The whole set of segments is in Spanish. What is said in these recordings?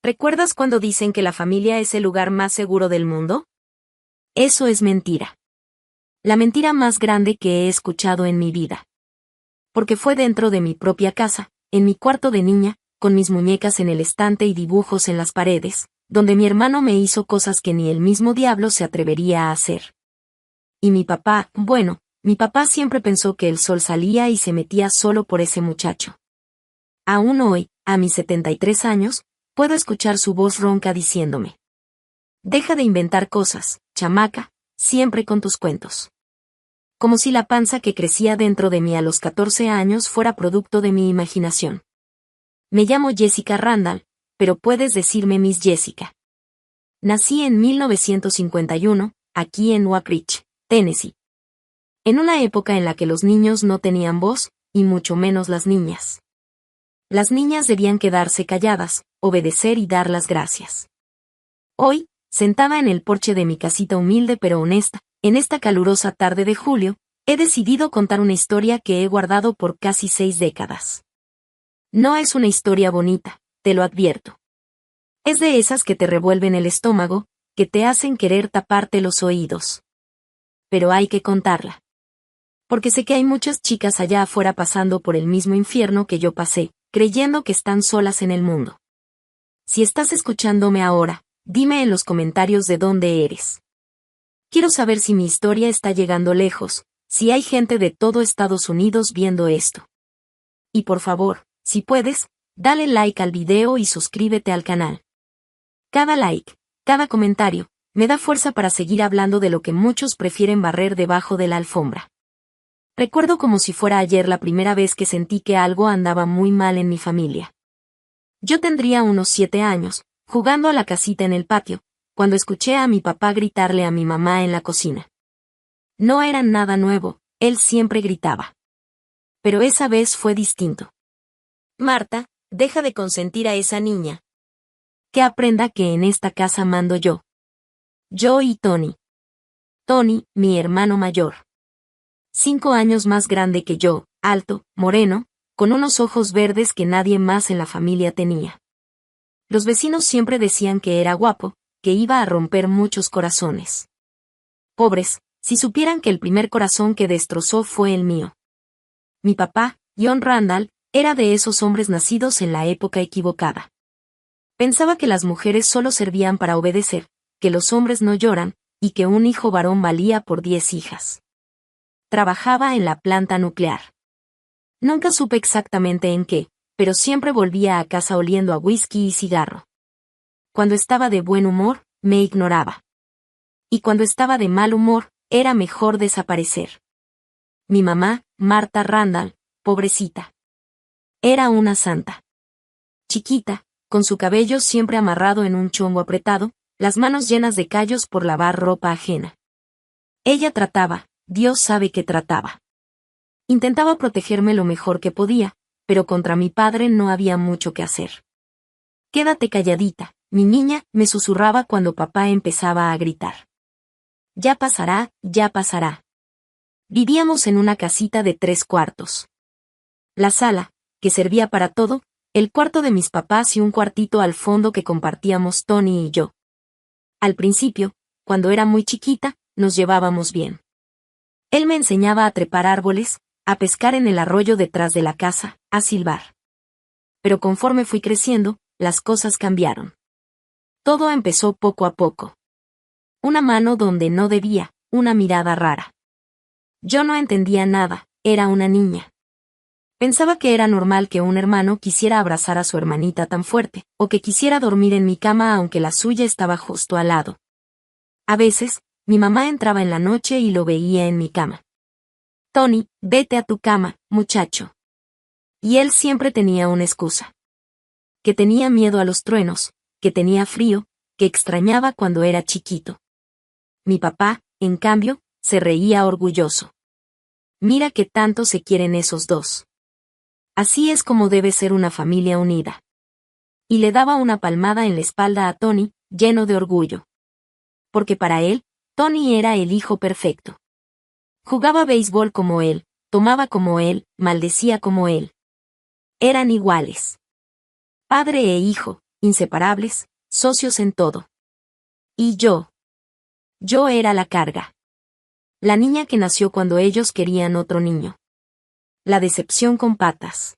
¿Recuerdas cuando dicen que la familia es el lugar más seguro del mundo? Eso es mentira. La mentira más grande que he escuchado en mi vida. Porque fue dentro de mi propia casa, en mi cuarto de niña, con mis muñecas en el estante y dibujos en las paredes, donde mi hermano me hizo cosas que ni el mismo diablo se atrevería a hacer. Y mi papá, bueno, mi papá siempre pensó que el sol salía y se metía solo por ese muchacho. Aún hoy, a mis 73 años, puedo escuchar su voz ronca diciéndome: deja de inventar cosas, chamaca, siempre con tus cuentos. Como si la panza que crecía dentro de mí a los 14 años fuera producto de mi imaginación. Me llamo Jessica Randall, pero puedes decirme Miss Jessica. Nací en 1951, aquí en Oak Ridge, Tennessee. En una época en la que los niños no tenían voz, y mucho menos las niñas. Las niñas debían quedarse calladas, obedecer y dar las gracias. Hoy, sentada en el porche de mi casita humilde pero honesta, en esta calurosa tarde de julio, he decidido contar una historia que he guardado por casi 6 décadas. No es una historia bonita, te lo advierto. Es de esas que te revuelven el estómago, que te hacen querer taparte los oídos. Pero hay que contarla. Porque sé que hay muchas chicas allá afuera pasando por el mismo infierno que yo pasé, creyendo que están solas en el mundo. Si estás escuchándome ahora, dime en los comentarios de dónde eres. Quiero saber si mi historia está llegando lejos, si hay gente de todo Estados Unidos viendo esto. Y por favor, si puedes, dale like al video y suscríbete al canal. Cada like, cada comentario, me da fuerza para seguir hablando de lo que muchos prefieren barrer debajo de la alfombra. Recuerdo como si fuera ayer la primera vez que sentí que algo andaba muy mal en mi familia. Yo tendría unos 7 años, jugando a la casita en el patio, cuando escuché a mi papá gritarle a mi mamá en la cocina. No era nada nuevo, él siempre gritaba. Pero esa vez fue distinto. Marta, deja de consentir a esa niña. Que aprenda que en esta casa mando yo. Yo y Tony. Tony, mi hermano mayor. 5 años más grande que yo, alto, moreno, con unos ojos verdes que nadie más en la familia tenía. Los vecinos siempre decían que era guapo, que iba a romper muchos corazones. Pobres, si supieran que el primer corazón que destrozó fue el mío. Mi papá, John Randall, era de esos hombres nacidos en la época equivocada. Pensaba que las mujeres solo servían para obedecer, que los hombres no lloran, y que un hijo varón valía por 10 hijas. Trabajaba en la planta nuclear. Nunca supe exactamente en qué, pero siempre volvía a casa oliendo a whisky y cigarro. Cuando estaba de buen humor, me ignoraba. Y cuando estaba de mal humor, era mejor desaparecer. Mi mamá, Marta Randall, pobrecita. Era una santa. Chiquita, con su cabello siempre amarrado en un chongo apretado, las manos llenas de callos por lavar ropa ajena. Ella trataba, Dios sabe que trataba. Intentaba protegerme lo mejor que podía, pero contra mi padre no había mucho que hacer. Quédate calladita, mi niña, me susurraba cuando papá empezaba a gritar. Ya pasará, ya pasará. Vivíamos en una casita de 3 cuartos. La sala, que servía para todo, el cuarto de mis papás y un cuartito al fondo que compartíamos Tony y yo. Al principio, cuando era muy chiquita, nos llevábamos bien. Él me enseñaba a trepar árboles, a pescar en el arroyo detrás de la casa, a silbar. Pero conforme fui creciendo, las cosas cambiaron. Todo empezó poco a poco. Una mano donde no debía, una mirada rara. Yo no entendía nada, era una niña. Pensaba que era normal que un hermano quisiera abrazar a su hermanita tan fuerte, o que quisiera dormir en mi cama aunque la suya estaba justo al lado. A veces, mi mamá entraba en la noche y lo veía en mi cama. Tony, vete a tu cama, muchacho. Y él siempre tenía una excusa. Que tenía miedo a los truenos, que tenía frío, que extrañaba cuando era chiquito. Mi papá, en cambio, se reía orgulloso. Mira que tanto se quieren esos dos. Así es como debe ser una familia unida. Y le daba una palmada en la espalda a Tony, lleno de orgullo. Porque para él, Tony era el hijo perfecto. Jugaba béisbol como él, tomaba como él, maldecía como él. Eran iguales. Padre e hijo, inseparables, socios en todo. Y yo era la carga. La niña que nació cuando ellos querían otro niño. La decepción con patas.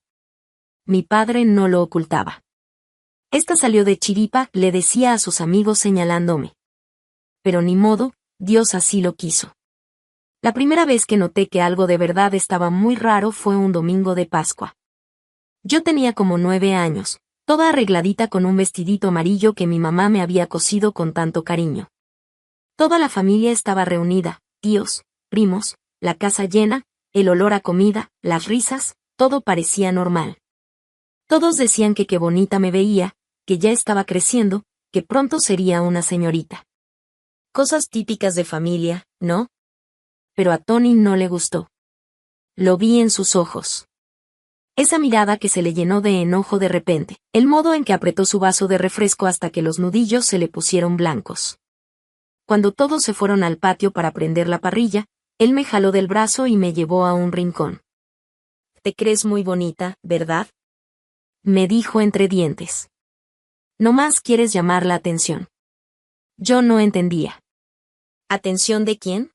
Mi padre no lo ocultaba. Esta salió de chiripa, le decía a sus amigos señalándome. Pero ni modo, Dios así lo quiso. La primera vez que noté que algo de verdad estaba muy raro fue un domingo de Pascua. Yo tenía como 9 años, toda arregladita con un vestidito amarillo que mi mamá me había cosido con tanto cariño. Toda la familia estaba reunida, tíos, primos, la casa llena, el olor a comida, las risas, todo parecía normal. Todos decían que qué bonita me veía, que ya estaba creciendo, que pronto sería una señorita. Cosas típicas de familia, ¿no? Pero a Tony no le gustó. Lo vi en sus ojos. Esa mirada que se le llenó de enojo de repente, el modo en que apretó su vaso de refresco hasta que los nudillos se le pusieron blancos. Cuando todos se fueron al patio para prender la parrilla, él me jaló del brazo y me llevó a un rincón. «Te crees muy bonita, ¿verdad?», me dijo entre dientes. «No más quieres llamar la atención». Yo no entendía. ¿Atención de quién?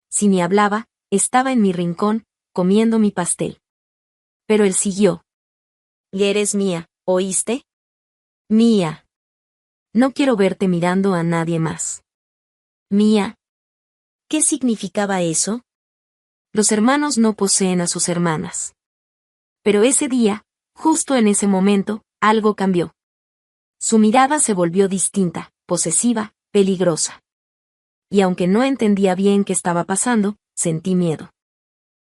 Si ni hablaba, estaba en mi rincón, comiendo mi pastel. Pero él siguió. «Y eres mía, ¿oíste? Mía. No quiero verte mirando a nadie más». Mía. ¿Qué significaba eso? Los hermanos no poseen a sus hermanas. Pero ese día, justo en ese momento, algo cambió. Su mirada se volvió distinta, posesiva, peligrosa. Y aunque no entendía bien qué estaba pasando, sentí miedo.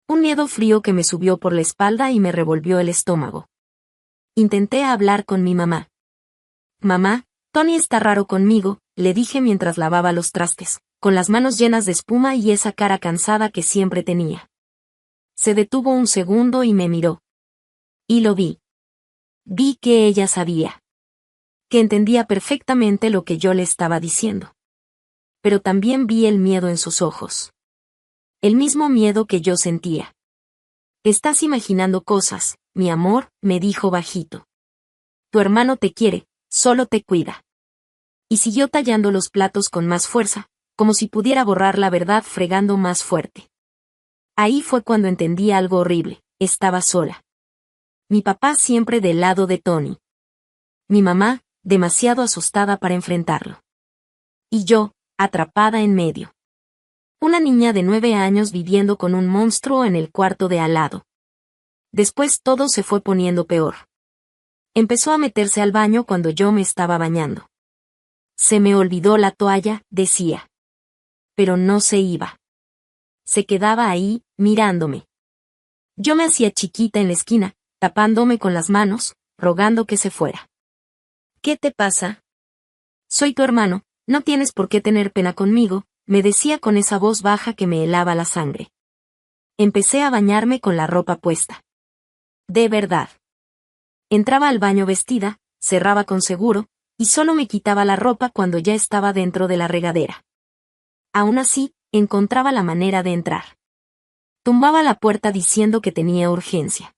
Un miedo frío que me subió por la espalda y me revolvió el estómago. Intenté hablar con mi mamá. «Mamá, Tony está raro conmigo», le dije mientras lavaba los trastes, con las manos llenas de espuma y esa cara cansada que siempre tenía. Se detuvo un segundo y me miró. Y lo vi. Vi que ella sabía. Que entendía perfectamente lo que yo le estaba diciendo. Pero también vi el miedo en sus ojos. El mismo miedo que yo sentía. «Estás imaginando cosas, mi amor», me dijo bajito. «Tu hermano te quiere, solo te cuida». Y siguió tallando los platos con más fuerza, como si pudiera borrar la verdad fregando más fuerte. Ahí fue cuando entendí algo horrible, estaba sola. Mi papá siempre del lado de Tony. Mi mamá, demasiado asustada para enfrentarlo. Y yo, atrapada en medio. Una niña de 9 años viviendo con un monstruo en el cuarto de al lado. Después todo se fue poniendo peor. Empezó a meterse al baño cuando yo me estaba bañando. «Se me olvidó la toalla», decía. Pero no se iba. Se quedaba ahí, mirándome. Yo me hacía chiquita en la esquina, tapándome con las manos, rogando que se fuera. «¿Qué te pasa? Soy tu hermano, no tienes por qué tener pena conmigo», me decía con esa voz baja que me helaba la sangre. Empecé a bañarme con la ropa puesta. De verdad. Entraba al baño vestida, cerraba con seguro, y solo me quitaba la ropa cuando ya estaba dentro de la regadera. Aún así, encontraba la manera de entrar. Tumbaba la puerta diciendo que tenía urgencia.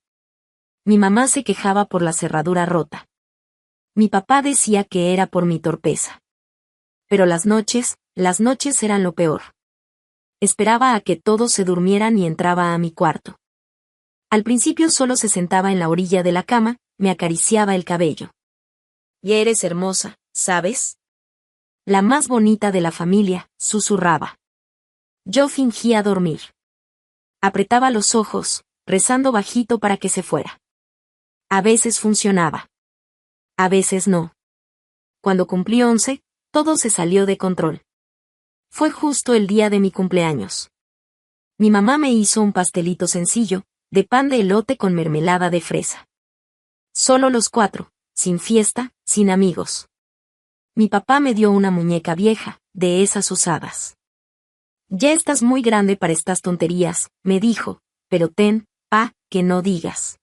Mi mamá se quejaba por la cerradura rota. Mi papá decía que era por mi torpeza. Pero las noches eran lo peor. Esperaba a que todos se durmieran y entraba a mi cuarto. Al principio solo se sentaba en la orilla de la cama, me acariciaba el cabello. «Y eres hermosa, ¿sabes? La más bonita de la familia», susurraba. Yo fingía dormir. Apretaba los ojos, rezando bajito para que se fuera. A veces funcionaba. A veces no. Cuando cumplí 11, todo se salió de control. Fue justo el día de mi cumpleaños. Mi mamá me hizo un pastelito sencillo, de pan de elote con mermelada de fresa. Solo los 4, sin fiesta, sin amigos. Mi papá me dio una muñeca vieja, de esas usadas. «Ya estás muy grande para estas tonterías», me dijo, «pero ten, pa, que no digas».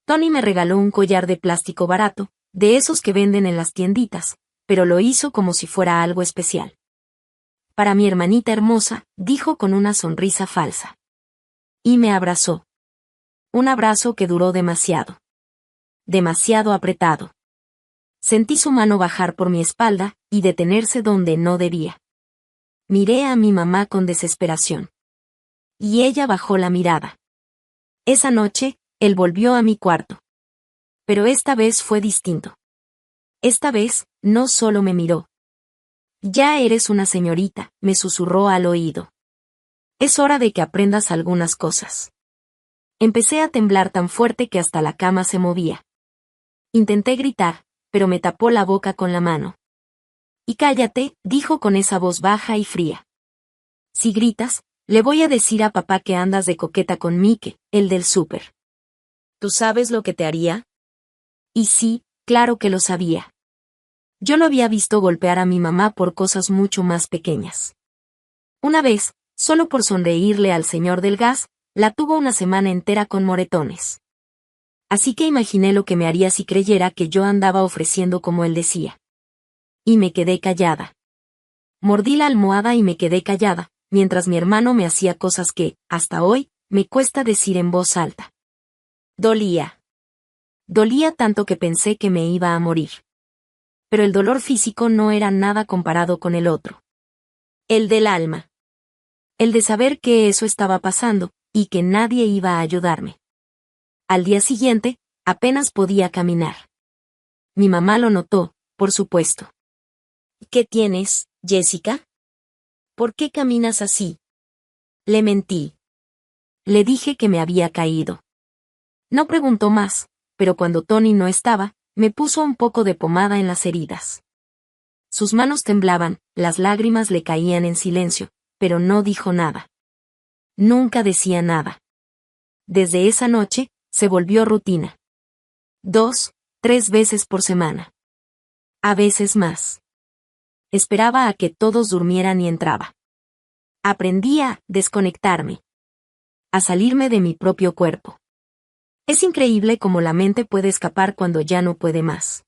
Tony me regaló un collar de plástico barato, de esos que venden en las tienditas, pero lo hizo como si fuera algo especial. «Para mi hermanita hermosa», dijo con una sonrisa falsa. Y me abrazó. Un abrazo que duró demasiado. Demasiado apretado. Sentí su mano bajar por mi espalda y detenerse donde no debía. Miré a mi mamá con desesperación. Y ella bajó la mirada. Esa noche, él volvió a mi cuarto. Pero esta vez fue distinto. Esta vez, no solo me miró. Ya eres una señorita, me susurró al oído. Es hora de que aprendas algunas cosas. Empecé a temblar tan fuerte que hasta la cama se movía. Intenté gritar, pero me tapó la boca con la mano. Y cállate, dijo con esa voz baja y fría. Si gritas, le voy a decir a papá que andas de coqueta con Mike, el del súper. ¿Tú sabes lo que te haría? Y sí, claro que lo sabía. Yo lo había visto golpear a mi mamá por cosas mucho más pequeñas. Una vez, solo por sonreírle al señor del gas, la tuvo una semana entera con moretones. Así que imaginé lo que me haría si creyera que yo andaba ofreciendo como él decía. Y me quedé callada. Mordí la almohada y me quedé callada, mientras mi hermano me hacía cosas que, hasta hoy, me cuesta decir en voz alta. Dolía. Dolía tanto que pensé que me iba a morir. Pero el dolor físico no era nada comparado con el otro. El del alma. El de saber que eso estaba pasando, y que nadie iba a ayudarme. Al día siguiente, apenas podía caminar. Mi mamá lo notó, por supuesto. ¿Qué tienes, Jessica? ¿Por qué caminas así? Le mentí. Le dije que me había caído. No preguntó más, pero cuando Tony no estaba, me puso un poco de pomada en las heridas. Sus manos temblaban, las lágrimas le caían en silencio, pero no dijo nada. Nunca decía nada. Desde esa noche, se volvió rutina. 2, 3 veces por semana. A veces más. Esperaba a que todos durmieran y entraba. Aprendí a desconectarme. A salirme de mi propio cuerpo. Es increíble cómo la mente puede escapar cuando ya no puede más.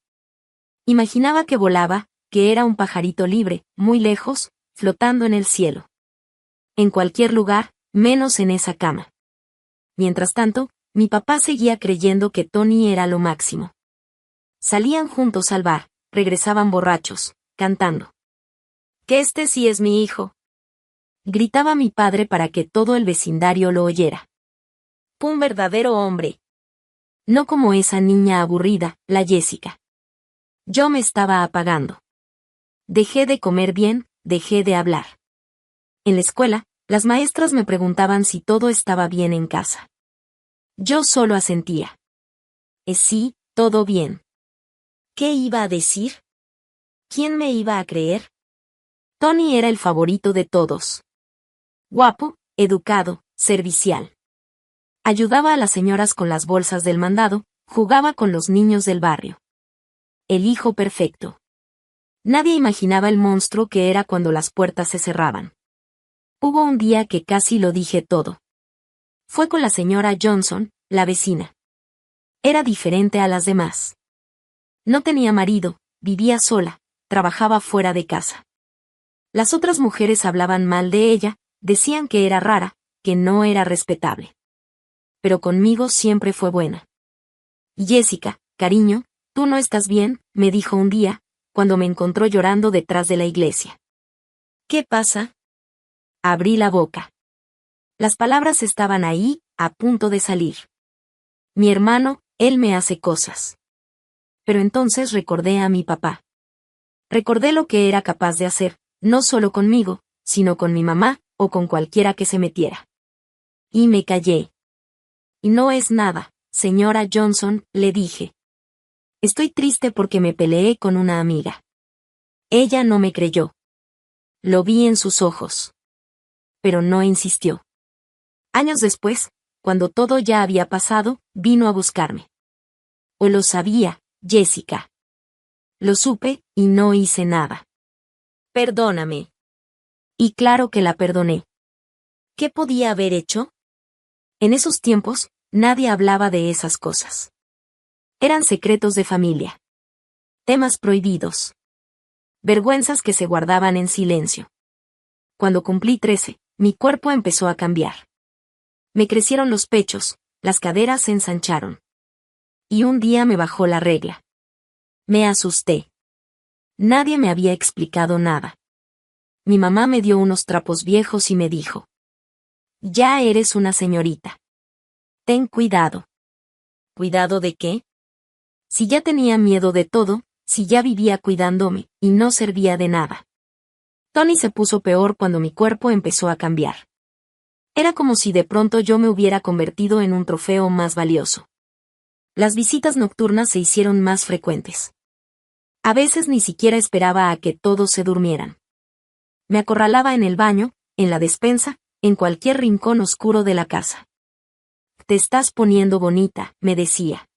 Imaginaba que volaba, que era un pajarito libre, muy lejos, flotando en el cielo. En cualquier lugar, menos en esa cama. Mientras tanto, mi papá seguía creyendo que Tony era lo máximo. Salían juntos al bar, regresaban borrachos, cantando. «Que este sí es mi hijo», gritaba mi padre para que todo el vecindario lo oyera. «Un verdadero hombre». No como esa niña aburrida, la Jessica. Yo me estaba apagando. Dejé de comer bien, dejé de hablar. En la escuela, las maestras me preguntaban si todo estaba bien en casa. Yo solo asentía. Sí, todo bien. ¿Qué iba a decir? ¿Quién me iba a creer? Tony era el favorito de todos. Guapo, educado, servicial. Ayudaba a las señoras con las bolsas del mandado, jugaba con los niños del barrio. El hijo perfecto. Nadie imaginaba el monstruo que era cuando las puertas se cerraban. Hubo un día que casi lo dije todo. Fue con la señora Johnson, la vecina. Era diferente a las demás. No tenía marido, vivía sola, trabajaba fuera de casa. Las otras mujeres hablaban mal de ella, decían que era rara, que no era respetable. Pero conmigo siempre fue buena. Jessica, cariño, tú no estás bien, me dijo un día, cuando me encontró llorando detrás de la iglesia. ¿Qué pasa? Abrí la boca. Las palabras estaban ahí, a punto de salir. Mi hermano, él me hace cosas. Pero entonces recordé a mi papá. Recordé lo que era capaz de hacer, no solo conmigo, sino con mi mamá, o con cualquiera que se metiera. Y me callé. Y no es nada, señora Johnson, le dije. Estoy triste porque me peleé con una amiga. Ella no me creyó. Lo vi en sus ojos. Pero no insistió. Años después, cuando todo ya había pasado, vino a buscarme. O lo sabía, Jessica. Lo supe, y no hice nada. Perdóname. Y claro que la perdoné. ¿Qué podía haber hecho? En esos tiempos, nadie hablaba de esas cosas. Eran secretos de familia. Temas prohibidos. Vergüenzas que se guardaban en silencio. Cuando cumplí 13, mi cuerpo empezó a cambiar. Me crecieron los pechos, las caderas se ensancharon. Y un día me bajó la regla. Me asusté. Nadie me había explicado nada. Mi mamá me dio unos trapos viejos y me dijo: ya eres una señorita. Ten cuidado. ¿Cuidado de qué? Si ya tenía miedo de todo, si ya vivía cuidándome, y no servía de nada. Tony se puso peor cuando mi cuerpo empezó a cambiar. Era como si de pronto yo me hubiera convertido en un trofeo más valioso. Las visitas nocturnas se hicieron más frecuentes. A veces ni siquiera esperaba a que todos se durmieran. Me acorralaba en el baño, en la despensa, en cualquier rincón oscuro de la casa. Te estás poniendo bonita, me decía.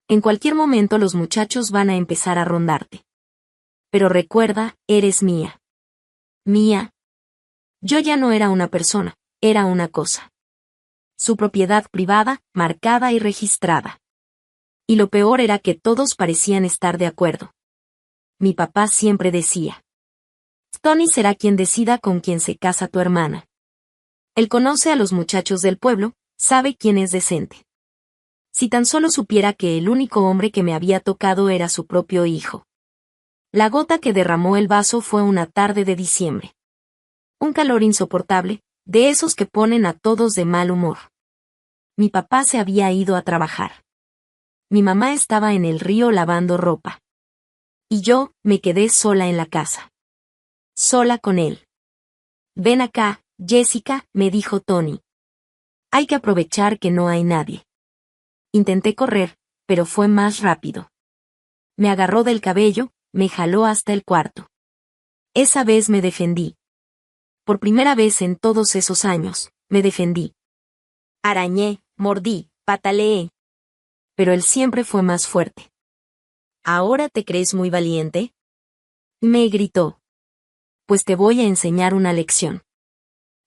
En cualquier momento los muchachos van a empezar a rondarte. Pero recuerda, eres mía. Mía. Yo ya no era una persona, era una cosa. Su propiedad privada, marcada y registrada. Y lo peor era que todos parecían estar de acuerdo. Mi papá siempre decía: Tony será quien decida con quién se casa tu hermana. Él conoce a los muchachos del pueblo, sabe quién es decente. Si tan solo supiera que el único hombre que me había tocado era su propio hijo. La gota que derramó el vaso fue una tarde de diciembre. Un calor insoportable, de esos que ponen a todos de mal humor. Mi papá se había ido a trabajar. Mi mamá estaba en el río lavando ropa. Y yo, me quedé sola en la casa. Sola con él. Ven acá, Jessica, me dijo Tony. Hay que aprovechar que no hay nadie. Intenté correr, pero fue más rápido. Me agarró del cabello, me jaló hasta el cuarto. Esa vez me defendí. Por primera vez en todos esos años, me defendí. Arañé, mordí, pataleé. Pero él siempre fue más fuerte. ¿Ahora te crees muy valiente? Me gritó. Pues te voy a enseñar una lección.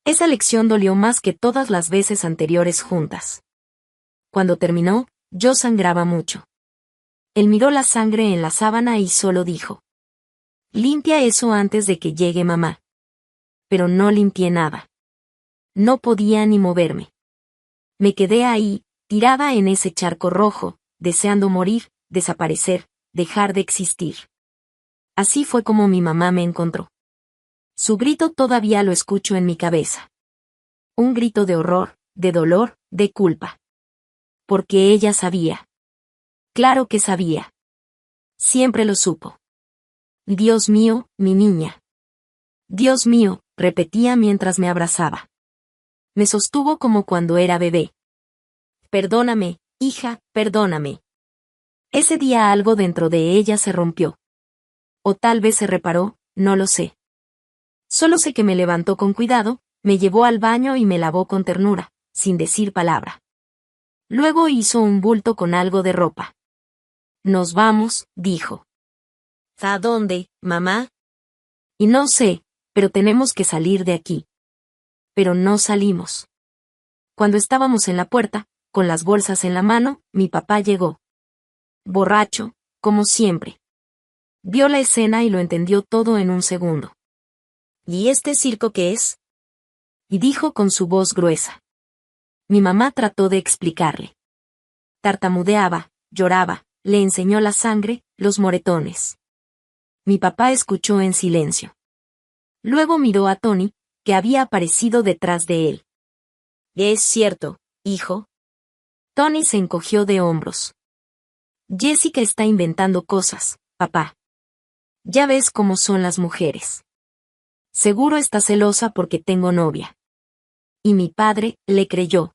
Esa lección dolió más que todas las veces anteriores juntas. Cuando terminó, yo sangraba mucho. Él miró la sangre en la sábana y solo dijo: limpia eso antes de que llegue mamá. Pero no limpié nada. No podía ni moverme. Me quedé ahí, tirada en ese charco rojo, deseando morir, desaparecer, dejar de existir. Así fue como mi mamá me encontró. Su grito todavía lo escucho en mi cabeza. Un grito de horror, de dolor, de culpa. Porque ella sabía. Claro que sabía. Siempre lo supo. Dios mío, mi niña. Dios mío, repetía mientras me abrazaba. Me sostuvo como cuando era bebé. Perdóname, hija, perdóname. Ese día algo dentro de ella se rompió. O tal vez se reparó, no lo sé. Solo sé que me levantó con cuidado, me llevó al baño y me lavó con ternura, sin decir palabra. Luego hizo un bulto con algo de ropa. Nos vamos, dijo. ¿A dónde, mamá? Y no sé, pero tenemos que salir de aquí. Pero no salimos. Cuando estábamos en la puerta, con las bolsas en la mano, mi papá llegó. Borracho, como siempre. Vio la escena y lo entendió todo en un segundo. ¿Y este circo qué es? Y dijo con su voz gruesa. Mi mamá trató de explicarle. Tartamudeaba, lloraba, le enseñó la sangre, los moretones. Mi papá escuchó en silencio. Luego miró a Tony, que había aparecido detrás de él. Es cierto, hijo. Tony se encogió de hombros. Jessica está inventando cosas, papá. Ya ves cómo son las mujeres. Seguro está celosa porque tengo novia. Y mi padre le creyó.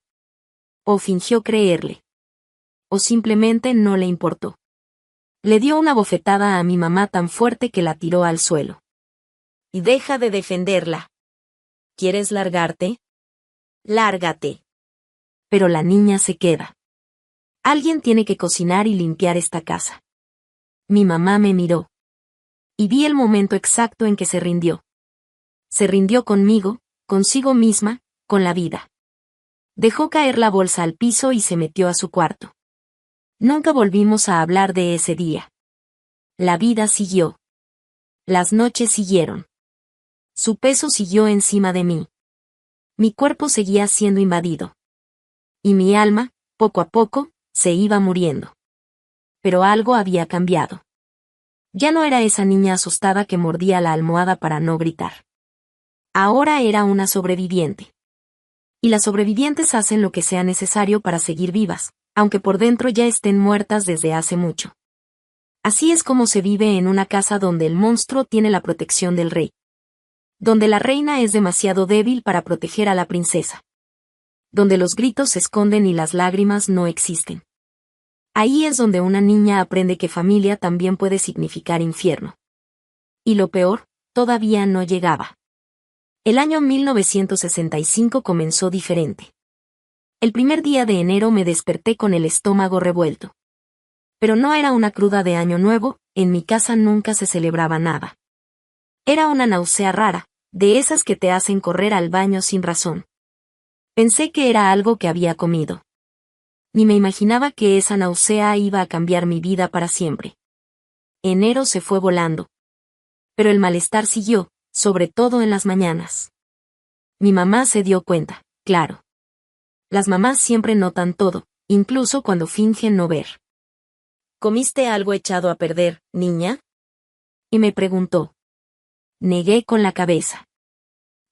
O fingió creerle. O simplemente no le importó. Le dio una bofetada a mi mamá tan fuerte que la tiró al suelo. Y deja de defenderla. ¿Quieres largarte? Lárgate. Pero la niña se queda. Alguien tiene que cocinar y limpiar esta casa. Mi mamá me miró. Y vi el momento exacto en que se rindió. Se rindió conmigo, consigo misma, con la vida. Dejó caer la bolsa al piso y se metió a su cuarto. Nunca volvimos a hablar de ese día. La vida siguió. Las noches siguieron. Su peso siguió encima de mí. Mi cuerpo seguía siendo invadido. Y mi alma, poco a poco, se iba muriendo. Pero algo había cambiado. Ya no era esa niña asustada que mordía la almohada para no gritar. Ahora era una sobreviviente. Y las sobrevivientes hacen lo que sea necesario para seguir vivas, aunque por dentro ya estén muertas desde hace mucho. Así es como se vive en una casa donde el monstruo tiene la protección del rey. Donde la reina es demasiado débil para proteger a la princesa. Donde los gritos se esconden y las lágrimas no existen. Ahí es donde una niña aprende que familia también puede significar infierno. Y lo peor, todavía no llegaba. El año 1965 comenzó diferente. El primer día de enero me desperté con el estómago revuelto. Pero no era una cruda de Año Nuevo, en mi casa nunca se celebraba nada. Era una náusea rara, de esas que te hacen correr al baño sin razón. Pensé que era algo que había comido. Ni me imaginaba que esa náusea iba a cambiar mi vida para siempre. Enero se fue volando. Pero el malestar siguió, sobre todo en las mañanas. Mi mamá se dio cuenta, claro. Las mamás siempre notan todo, incluso cuando fingen no ver. ¿Comiste algo echado a perder, niña? Y me preguntó. Negué con la cabeza.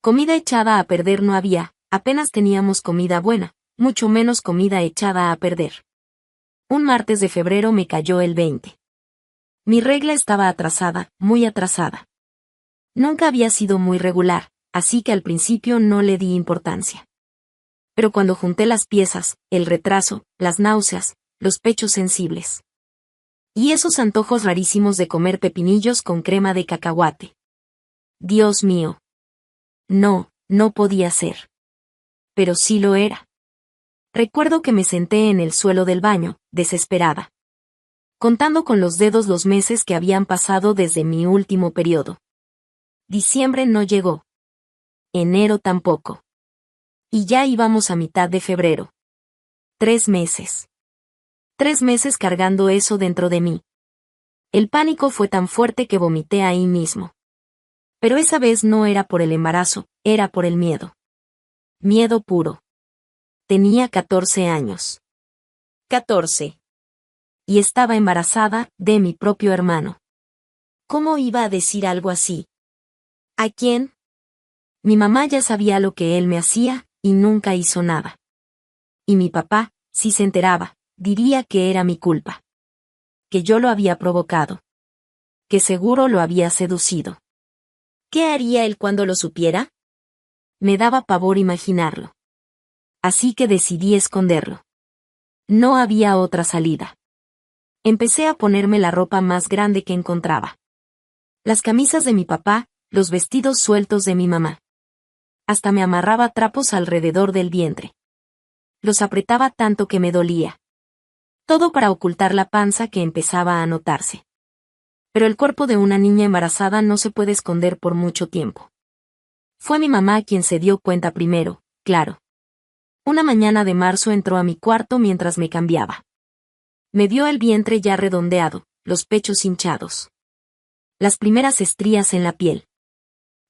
Comida echada a perder no había, apenas teníamos comida buena, mucho menos comida echada a perder. Un martes de febrero me cayó el 20. Mi regla estaba atrasada, muy atrasada. Nunca había sido muy regular, así que al principio no le di importancia. Pero cuando junté las piezas, el retraso, las náuseas, los pechos sensibles. Y esos antojos rarísimos de comer pepinillos con crema de cacahuate. Dios mío. No, no podía ser. Pero sí lo era. Recuerdo que me senté en el suelo del baño, desesperada. Contando con los dedos los meses que habían pasado desde mi último periodo. Diciembre no llegó. Enero tampoco. Y ya íbamos a mitad de febrero. 3 meses. 3 meses cargando eso dentro de mí. El pánico fue tan fuerte que vomité ahí mismo. Pero esa vez no era por el embarazo, era por el miedo. Miedo puro. Tenía 14 años. 14. Y estaba embarazada, de mi propio hermano. ¿Cómo iba a decir algo así? ¿A quién? Mi mamá ya sabía lo que él me hacía, y nunca hizo nada. Y mi papá, si se enteraba, diría que era mi culpa. Que yo lo había provocado. Que seguro lo había seducido. ¿Qué haría él cuando lo supiera? Me daba pavor imaginarlo. Así que decidí esconderlo. No había otra salida. Empecé a ponerme la ropa más grande que encontraba. Las camisas de mi papá, los vestidos sueltos de mi mamá. Hasta me amarraba trapos alrededor del vientre. Los apretaba tanto que me dolía. Todo para ocultar la panza que empezaba a notarse. Pero el cuerpo de una niña embarazada no se puede esconder por mucho tiempo. Fue mi mamá quien se dio cuenta primero, claro. Una mañana de marzo entró a mi cuarto mientras me cambiaba. Me vio el vientre ya redondeado, los pechos hinchados. Las primeras estrías en la piel.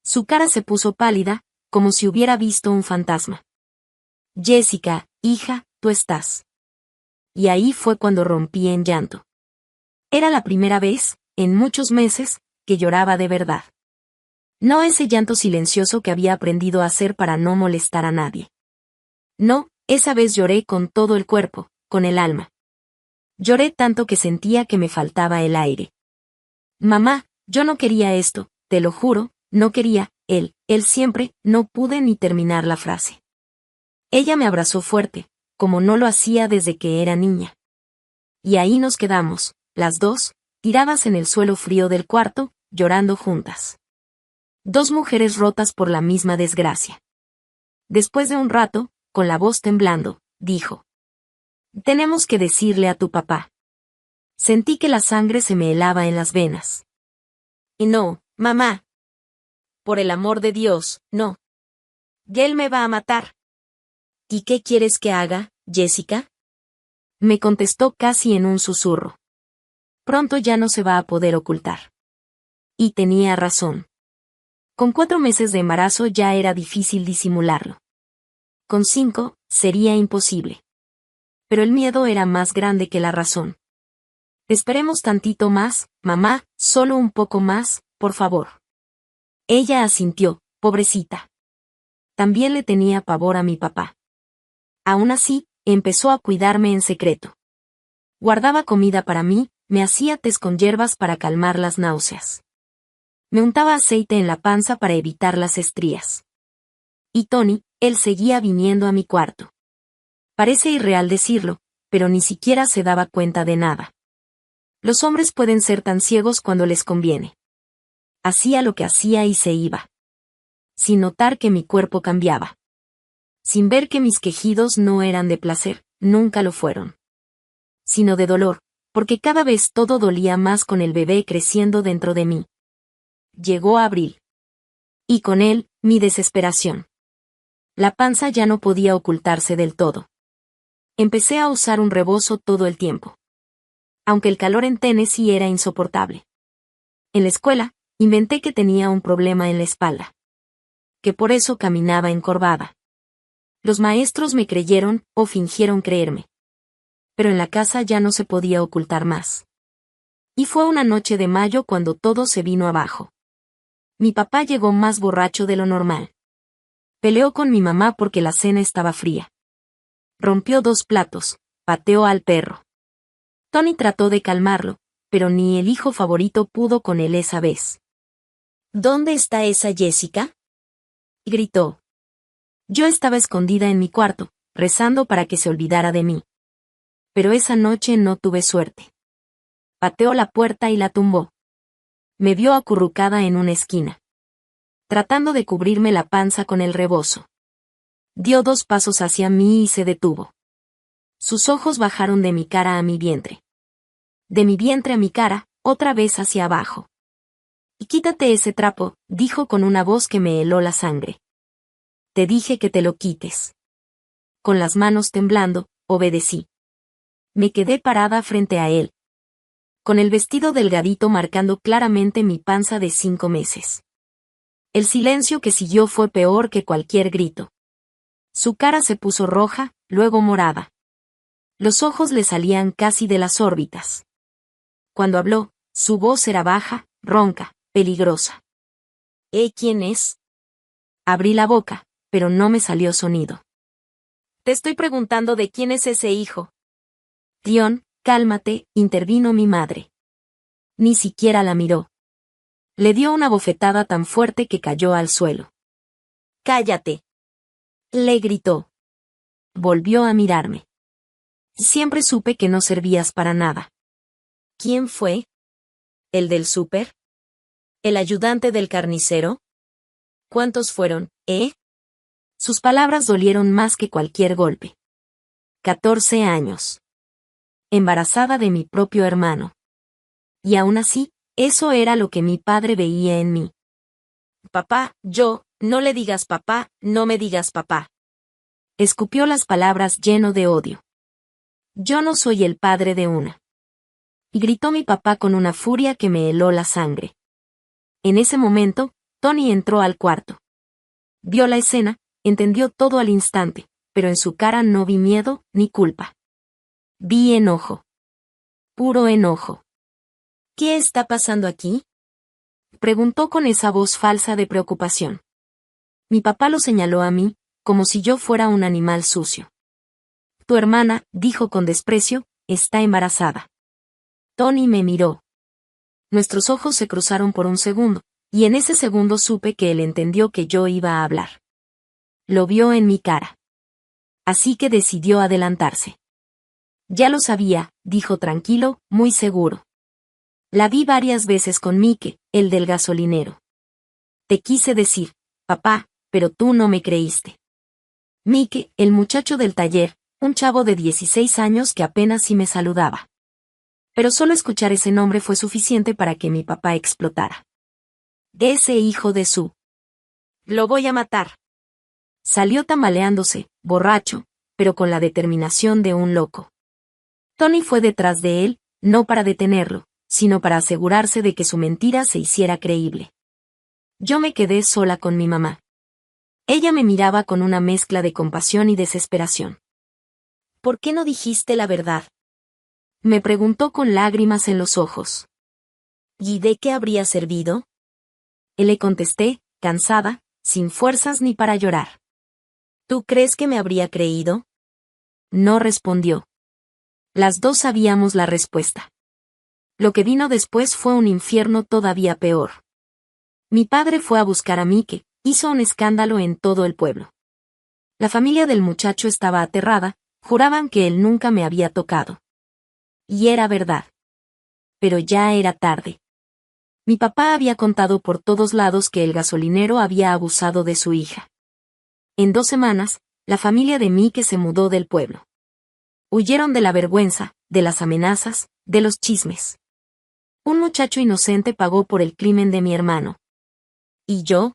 Su cara se puso pálida, como si hubiera visto un fantasma. Jessica, hija, tú estás. Y ahí fue cuando rompí en llanto. Era la primera vez, en muchos meses, que lloraba de verdad. No ese llanto silencioso que había aprendido a hacer para no molestar a nadie. No, esa vez lloré con todo el cuerpo, con el alma. Lloré tanto que sentía que me faltaba el aire. Mamá, yo no quería esto, te lo juro, no quería, él siempre, no pude ni terminar la frase. Ella me abrazó fuerte, como no lo hacía desde que era niña. Y ahí nos quedamos, las dos, tiradas en el suelo frío del cuarto, llorando juntas. 2 mujeres rotas por la misma desgracia. Después de un rato, con la voz temblando, dijo. Tenemos que decirle a tu papá. Sentí que la sangre se me helaba en las venas. Y no, mamá. Por el amor de Dios, no. Él me va a matar. ¿Y qué quieres que haga, Jessica? Me contestó casi en un susurro. Pronto ya no se va a poder ocultar. Y tenía razón. Con 4 meses de embarazo ya era difícil disimularlo. Con 5, sería imposible. Pero el miedo era más grande que la razón. Esperemos tantito más, mamá, Solo un poco más, por favor. Ella asintió, pobrecita. También le tenía pavor a mi papá. Aún así, empezó a cuidarme en secreto. Guardaba comida para mí, me hacía tés con hierbas para calmar las náuseas. Me untaba aceite en la panza para evitar las estrías. Y Tony, él seguía viniendo a mi cuarto. Parece irreal decirlo, pero ni siquiera se daba cuenta de nada. Los hombres pueden ser tan ciegos cuando les conviene. Hacía lo que hacía y se iba. Sin notar que mi cuerpo cambiaba. Sin ver que mis quejidos no eran de placer, nunca lo fueron. Sino de dolor, porque cada vez todo dolía más con el bebé creciendo dentro de mí. Llegó abril. Y con él, mi desesperación. La panza ya no podía ocultarse del todo. Empecé a usar un rebozo todo el tiempo. Aunque el calor en Tennessee era insoportable. En la escuela, inventé que tenía un problema en la espalda. Que por eso caminaba encorvada. Los maestros me creyeron, o fingieron creerme. Pero en la casa ya no se podía ocultar más. Y fue una noche de mayo cuando todo se vino abajo. Mi papá llegó más borracho de lo normal. Peleó con mi mamá porque la cena estaba fría. Rompió 2 platos, pateó al perro. Tony trató de calmarlo, pero ni el hijo favorito pudo con él esa vez. ¿Dónde está esa Jessica?, gritó. Yo estaba escondida en mi cuarto, rezando para que se olvidara de mí. Pero esa noche no tuve suerte. Pateó la puerta y la tumbó. Me vio acurrucada en una esquina. Tratando de cubrirme la panza con el rebozo. Dio 2 pasos hacia mí y se detuvo. Sus ojos bajaron de mi cara a mi vientre. De mi vientre a mi cara, otra vez hacia abajo. Y quítate ese trapo, dijo con una voz que me heló la sangre. Te dije que te lo quites. Con las manos temblando, obedecí. Me quedé parada frente a él. Con el vestido delgadito marcando claramente mi panza de 5 meses. El silencio que siguió fue peor que cualquier grito. Su cara se puso roja, luego morada. Los ojos le salían casi de las órbitas. Cuando habló, su voz era baja, ronca, peligrosa. ¿Quién es? Abrí la boca, pero no me salió sonido. Te estoy preguntando de quién es ese hijo. Dion, cálmate, intervino mi madre. Ni siquiera la miró. Le dio una bofetada tan fuerte que cayó al suelo. ¡Cállate!, le gritó. Volvió a mirarme. Siempre supe que no servías para nada. ¿Quién fue? ¿El del súper? ¿El ayudante del carnicero? ¿Cuántos fueron, Sus palabras dolieron más que cualquier golpe. 14 años. Embarazada de mi propio hermano. Y aún así, eso era lo que mi padre veía en mí. Papá, no le digas papá, no me digas papá. Escupió las palabras lleno de odio. Yo no soy el padre de una. Y gritó mi papá con una furia que me heló la sangre. En ese momento, Tony entró al cuarto. Vio la escena, entendió todo al instante, pero en su cara no vi miedo ni culpa. Vi enojo. Puro enojo. ¿Qué está pasando aquí?, preguntó con esa voz falsa de preocupación. Mi papá lo señaló a mí, como si yo fuera un animal sucio. Tu hermana, dijo con desprecio, está embarazada. Tony me miró. Nuestros ojos se cruzaron por un segundo, y en ese segundo supe que él entendió que yo iba a hablar. Lo vio en mi cara. Así que decidió adelantarse. Ya lo sabía, dijo tranquilo, muy seguro. La vi varias veces con Mike, el del gasolinero. Te quise decir, papá, pero tú no me creíste. Mike, el muchacho del taller, un chavo de 16 años que apenas sí me saludaba. Pero solo escuchar ese nombre fue suficiente para que mi papá explotara. De ese hijo de su. Lo voy a matar. Salió tambaleándose, borracho, pero con la determinación de un loco. Tony fue detrás de él, no para detenerlo, sino para asegurarse de que su mentira se hiciera creíble. Yo me quedé sola con mi mamá. Ella me miraba con una mezcla de compasión y desesperación. ¿Por qué no dijiste la verdad?, me preguntó con lágrimas en los ojos. ¿Y de qué habría servido? Le contesté, cansada, sin fuerzas ni para llorar. ¿Tú crees que me habría creído? No respondió. Las dos sabíamos la respuesta. Lo que vino después fue un infierno todavía peor. Mi padre fue a buscar a Mike, hizo un escándalo en todo el pueblo. La familia del muchacho estaba aterrada, juraban que él nunca me había tocado. Y era verdad. Pero ya era tarde. Mi papá había contado por todos lados que el gasolinero había abusado de su hija. En 2 semanas, la familia de Mike se mudó del pueblo. Huyeron de la vergüenza, de las amenazas, de los chismes. Un muchacho inocente pagó por el crimen de mi hermano. ¿Y yo?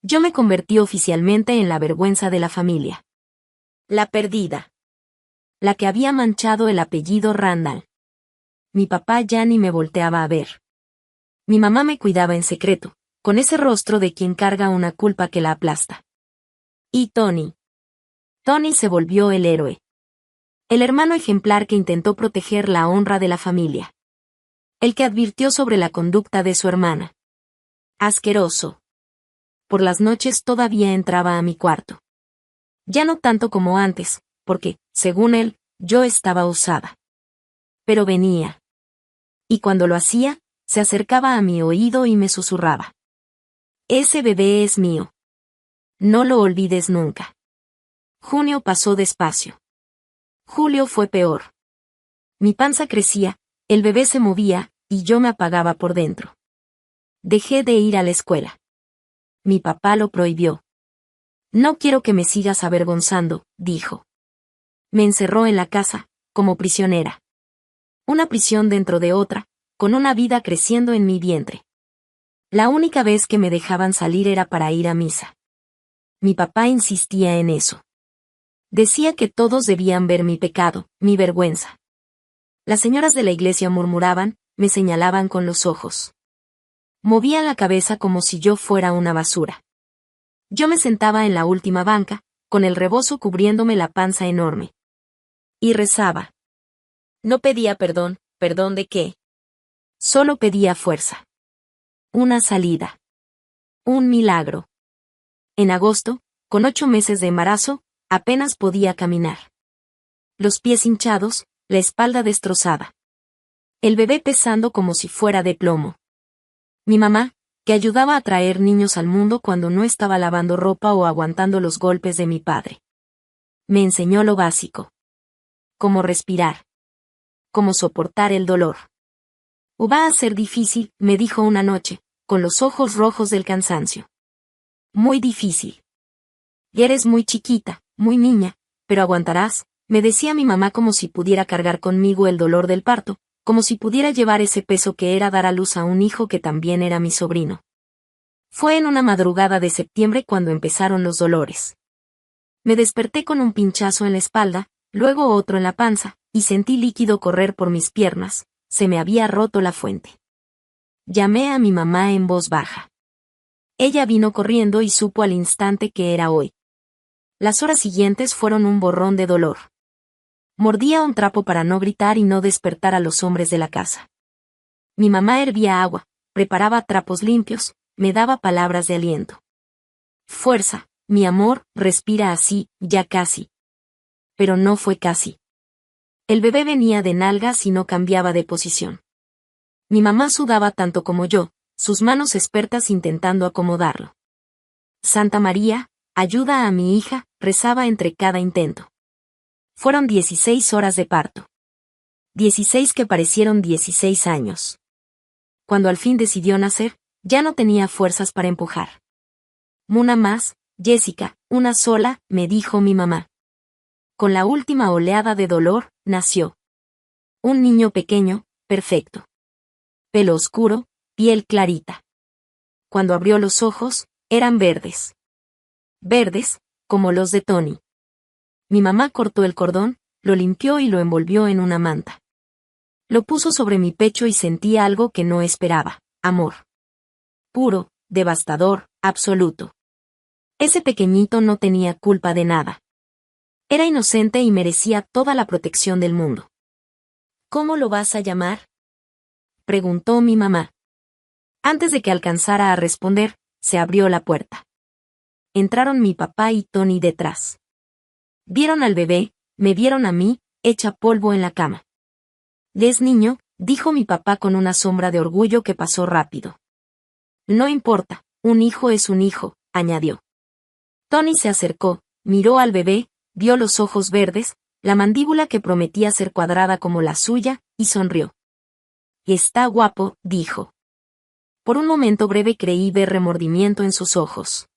Yo me convertí oficialmente en la vergüenza de la familia. La perdida. La que había manchado el apellido Randall. Mi papá ya ni me volteaba a ver. Mi mamá me cuidaba en secreto, con ese rostro de quien carga una culpa que la aplasta. Y Tony. Tony se volvió el héroe. El hermano ejemplar que intentó proteger la honra de la familia. El que advirtió sobre la conducta de su hermana. Asqueroso. Por las noches todavía entraba a mi cuarto. Ya no tanto como antes, porque, según él, yo estaba usada. Pero venía. Y cuando lo hacía, se acercaba a mi oído y me susurraba. Ese bebé es mío. No lo olvides nunca. Junio pasó despacio. Julio fue peor. Mi panza crecía, el bebé se movía, y yo me apagaba por dentro. Dejé de ir a la escuela. Mi papá lo prohibió. No quiero que me sigas avergonzando, dijo. Me encerró en la casa, como prisionera. Una prisión dentro de otra, con una vida creciendo en mi vientre. La única vez que me dejaban salir era para ir a misa. Mi papá insistía en eso. Decía que todos debían ver mi pecado, mi vergüenza. Las señoras de la iglesia murmuraban, me señalaban con los ojos. Movía la cabeza como si yo fuera una basura. Yo me sentaba en la última banca, con el rebozo cubriéndome la panza enorme. Y rezaba. No pedía perdón, ¿perdón de qué? Solo pedía fuerza. Una salida. Un milagro. En agosto, con 8 meses de embarazo, apenas podía caminar. Los pies hinchados, la espalda destrozada. El bebé pesando como si fuera de plomo. Mi mamá, que ayudaba a traer niños al mundo cuando no estaba lavando ropa o aguantando los golpes de mi padre. Me enseñó lo básico. Cómo respirar. Cómo soportar el dolor. Va a ser difícil, me dijo una noche, con los ojos rojos del cansancio. Muy difícil. Y eres muy chiquita, muy niña, pero aguantarás, me decía mi mamá como si pudiera cargar conmigo el dolor del parto, como si pudiera llevar ese peso que era dar a luz a un hijo que también era mi sobrino. Fue en una madrugada de septiembre cuando empezaron los dolores. Me desperté con un pinchazo en la espalda, luego otro en la panza, y sentí líquido correr por mis piernas, se me había roto la fuente. Llamé a mi mamá en voz baja. Ella vino corriendo y supo al instante que era hoy. Las horas siguientes fueron un borrón de dolor. Mordía un trapo para no gritar y no despertar a los hombres de la casa. Mi mamá hervía agua, preparaba trapos limpios, me daba palabras de aliento. Fuerza, mi amor, respira así, ya casi. Pero no fue casi. El bebé venía de nalgas y no cambiaba de posición. Mi mamá sudaba tanto como yo, sus manos expertas intentando acomodarlo. Santa María, ayuda a mi hija, rezaba entre cada intento. Fueron 16 horas de parto. 16 que parecieron 16 años. Cuando al fin decidió nacer, ya no tenía fuerzas para empujar. Una más, Jessica, una sola, me dijo mi mamá. Con la última oleada de dolor, nació. Un niño pequeño, perfecto. Pelo oscuro, piel clarita. Cuando abrió los ojos, eran verdes. Verdes, como los de Tony. Mi mamá cortó el cordón, lo limpió y lo envolvió en una manta. Lo puso sobre mi pecho y sentí algo que no esperaba, amor. Puro, devastador, absoluto. Ese pequeñito no tenía culpa de nada. Era inocente y merecía toda la protección del mundo. ¿Cómo lo vas a llamar? preguntó mi mamá. Antes de que alcanzara a responder, se abrió la puerta. Entraron mi papá y Tony detrás. Vieron al bebé, me vieron a mí, hecha polvo en la cama. «¿Es niño?», dijo mi papá con una sombra de orgullo que pasó rápido. «No importa, un hijo es un hijo», añadió. Tony se acercó, miró al bebé, vio los ojos verdes, la mandíbula que prometía ser cuadrada como la suya, y sonrió. «Está guapo», dijo. Por un momento breve creí ver remordimiento en sus ojos.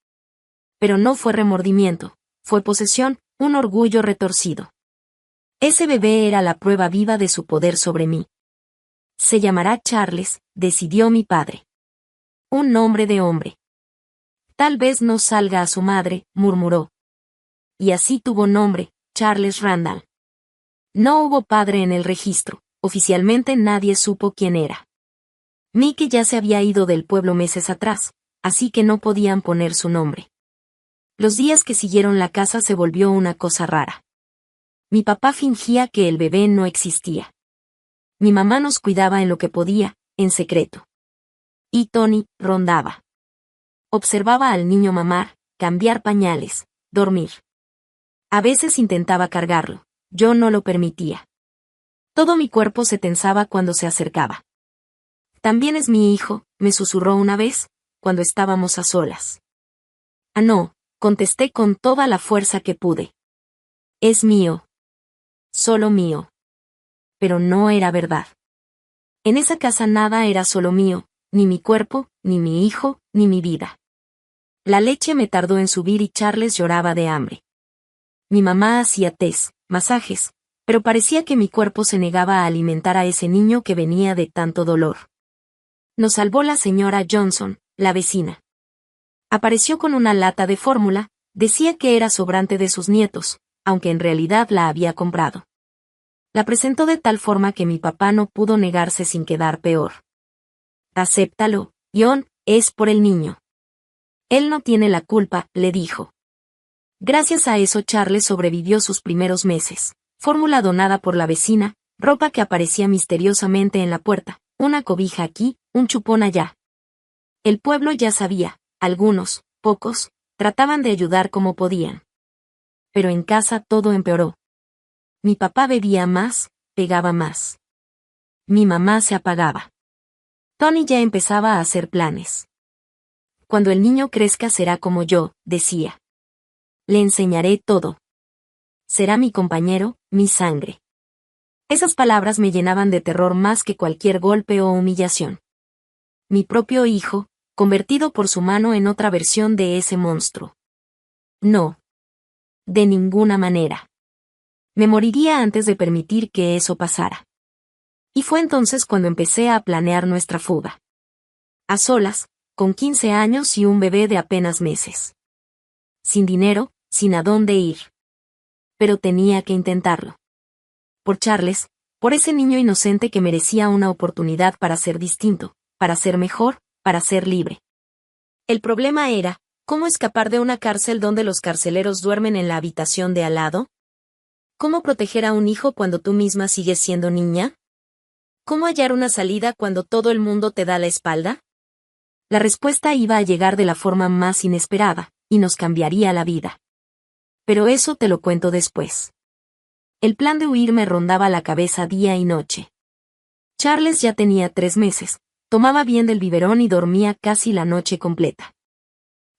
Pero no fue remordimiento, fue posesión, un orgullo retorcido. Ese bebé era la prueba viva de su poder sobre mí. Se llamará Charles, decidió mi padre. Un nombre de hombre. Tal vez no salga a su madre, murmuró. Y así tuvo nombre, Charles Randall. No hubo padre en el registro, oficialmente nadie supo quién era. Mickey ya se había ido del pueblo meses atrás, así que no podían poner su nombre. Los días que siguieron la casa se volvió una cosa rara. Mi papá fingía que el bebé no existía. Mi mamá nos cuidaba en lo que podía, en secreto. Y Tony rondaba. Observaba al niño mamar, cambiar pañales, dormir. A veces intentaba cargarlo, yo no lo permitía. Todo mi cuerpo se tensaba cuando se acercaba. «También es mi hijo», me susurró una vez, cuando estábamos a solas. «Ah, no», contesté con toda la fuerza que pude. «Es mío. Solo mío». Pero no era verdad. En esa casa nada era solo mío, ni mi cuerpo, ni mi hijo, ni mi vida. La leche me tardó en subir y Charles lloraba de hambre. Mi mamá hacía tés, masajes, pero parecía que mi cuerpo se negaba a alimentar a ese niño que venía de tanto dolor. Nos salvó la señora Johnson, la vecina. Apareció con una lata de fórmula, decía que era sobrante de sus nietos, aunque en realidad la había comprado. La presentó de tal forma que mi papá no pudo negarse sin quedar peor. «Acéptalo, John, es por el niño. Él no tiene la culpa», le dijo. Gracias a eso Charles sobrevivió sus primeros meses. Fórmula donada por la vecina, ropa que aparecía misteriosamente en la puerta, una cobija aquí, un chupón allá. El pueblo ya sabía, algunos, pocos, trataban de ayudar como podían. Pero en casa todo empeoró. Mi papá bebía más, pegaba más. Mi mamá se apagaba. Tony ya empezaba a hacer planes. «Cuando el niño crezca será como yo», decía. «Le enseñaré todo. Será mi compañero, mi sangre». Esas palabras me llenaban de terror más que cualquier golpe o humillación. Mi propio hijo, convertido por su mano en otra versión de ese monstruo. No. De ninguna manera. Me moriría antes de permitir que eso pasara. Y fue entonces cuando empecé a planear nuestra fuga. A solas, con 15 años y un bebé de apenas meses. Sin dinero, sin a dónde ir. Pero tenía que intentarlo. Por Charles, por ese niño inocente que merecía una oportunidad para ser distinto, para ser mejor, para ser libre. El problema era, ¿cómo escapar de una cárcel donde los carceleros duermen en la habitación de al lado? ¿Cómo proteger a un hijo cuando tú misma sigues siendo niña? ¿Cómo hallar una salida cuando todo el mundo te da la espalda? La respuesta iba a llegar de la forma más inesperada, y nos cambiaría la vida. Pero eso te lo cuento después. El plan de huir me rondaba la cabeza día y noche. Charles ya tenía 3 meses, tomaba bien del biberón y dormía casi la noche completa.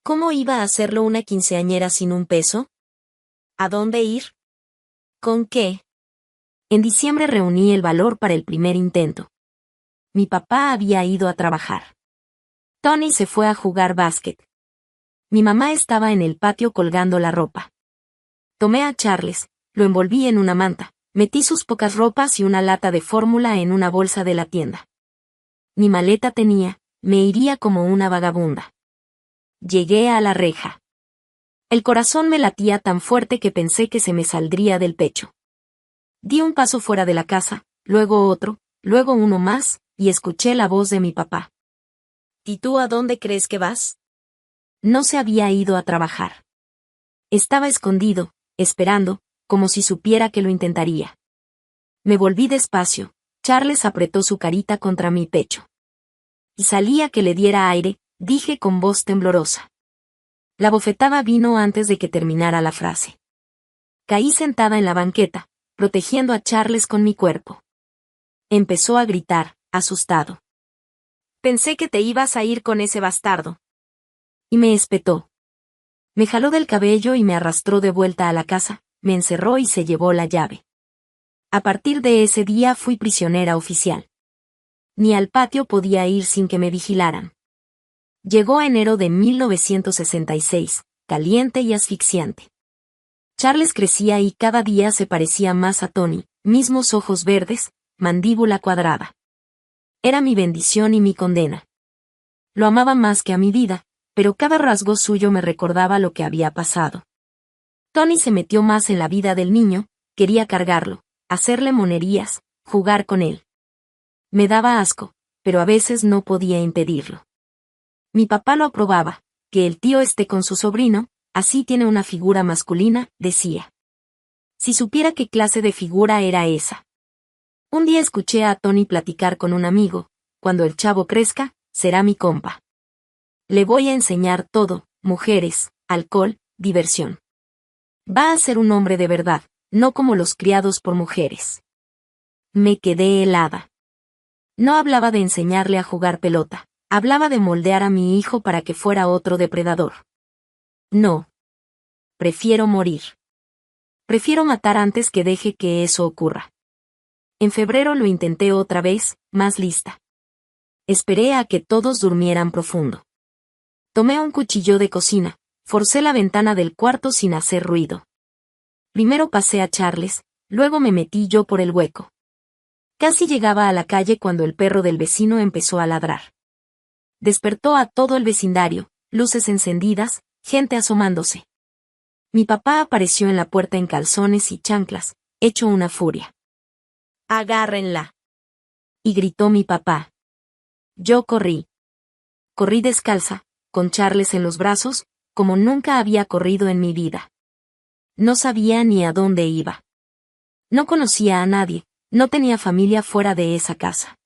¿Cómo iba a hacerlo una quinceañera sin un peso? ¿A dónde ir? ¿Con qué? En diciembre reuní el valor para el primer intento. Mi papá había ido a trabajar. Tony se fue a jugar básquet. Mi mamá estaba en el patio colgando la ropa. Tomé a Charles, lo envolví en una manta, metí sus pocas ropas y una lata de fórmula en una bolsa de la tienda. Ni maleta tenía, me iría como una vagabunda. Llegué a la reja. El corazón me latía tan fuerte que pensé que se me saldría del pecho. Di un paso fuera de la casa, luego otro, luego uno más, y escuché la voz de mi papá. ¿Y tú a dónde crees que vas? No se había ido a trabajar. Estaba escondido, esperando, como si supiera que lo intentaría. Me volví despacio, Charles apretó su carita contra mi pecho. Y salía que le diera aire, dije con voz temblorosa. La bofetada vino antes de que terminara la frase. Caí sentada en la banqueta, protegiendo a Charles con mi cuerpo. Empezó a gritar, asustado. Pensé que te ibas a ir con ese bastardo. Y me espetó. Me jaló del cabello y me arrastró de vuelta a la casa, me encerró y se llevó la llave. A partir de ese día fui prisionera oficial. Ni al patio podía ir sin que me vigilaran. Llegó enero de 1966, caliente y asfixiante. Charles crecía y cada día se parecía más a Tony, mismos ojos verdes, mandíbula cuadrada. Era mi bendición y mi condena. Lo amaba más que a mi vida, pero cada rasgo suyo me recordaba lo que había pasado. Tony se metió más en la vida del niño, quería cargarlo, hacerle monerías, jugar con él. Me daba asco, pero a veces no podía impedirlo. Mi papá lo aprobaba, que el tío esté con su sobrino, así tiene una figura masculina, decía. Si supiera qué clase de figura era esa. Un día escuché a Tony platicar con un amigo, cuando el chavo crezca, será mi compa. Le voy a enseñar todo, mujeres, alcohol, diversión. Va a ser un hombre de verdad, no como los criados por mujeres. Me quedé helada. No hablaba de enseñarle a jugar pelota, hablaba de moldear a mi hijo para que fuera otro depredador. No. Prefiero morir. Prefiero matar antes que deje que eso ocurra. En febrero lo intenté otra vez, más lista. Esperé a que todos durmieran profundo. Tomé un cuchillo de cocina, forcé la ventana del cuarto sin hacer ruido. Primero pasé a Charles, luego me metí yo por el hueco. Casi llegaba a la calle cuando el perro del vecino empezó a ladrar. Despertó a todo el vecindario, luces encendidas, gente asomándose. Mi papá apareció en la puerta en calzones y chanclas, hecho una furia. ¡Agárrenla! Y gritó mi papá. Yo corrí. Corrí descalza, con Charles en los brazos, como nunca había corrido en mi vida. No sabía ni a dónde iba. No conocía a nadie, no tenía familia fuera de esa casa.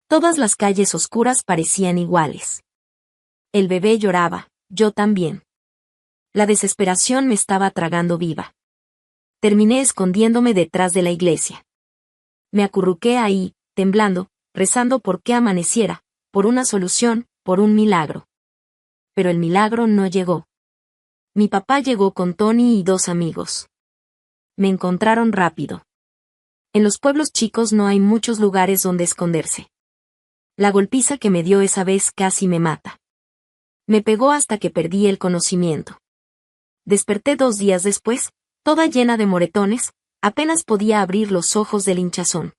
Todas las calles oscuras parecían iguales. El bebé lloraba, yo también. La desesperación me estaba tragando viva. Terminé escondiéndome detrás de la iglesia. Me acurruqué ahí, temblando, rezando por que amaneciera, por una solución, por un milagro. Pero el milagro no llegó. Mi papá llegó con Tony y 2 amigos. Me encontraron rápido. En los pueblos chicos no hay muchos lugares donde esconderse. La golpiza que me dio esa vez casi me mata. Me pegó hasta que perdí el conocimiento. Desperté 2 días después, toda llena de moretones, apenas podía abrir los ojos del hinchazón.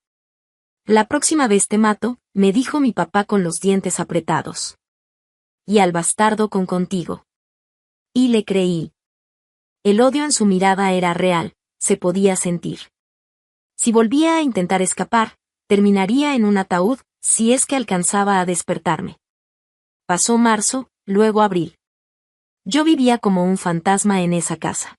La próxima vez te mato, me dijo mi papá con los dientes apretados. Y al bastardo con contigo. Y le creí. El odio en su mirada era real, se podía sentir. Si volvía a intentar escapar, terminaría en un ataúd, si es que alcanzaba a despertarme. Pasó marzo, luego abril. Yo vivía como un fantasma en esa casa.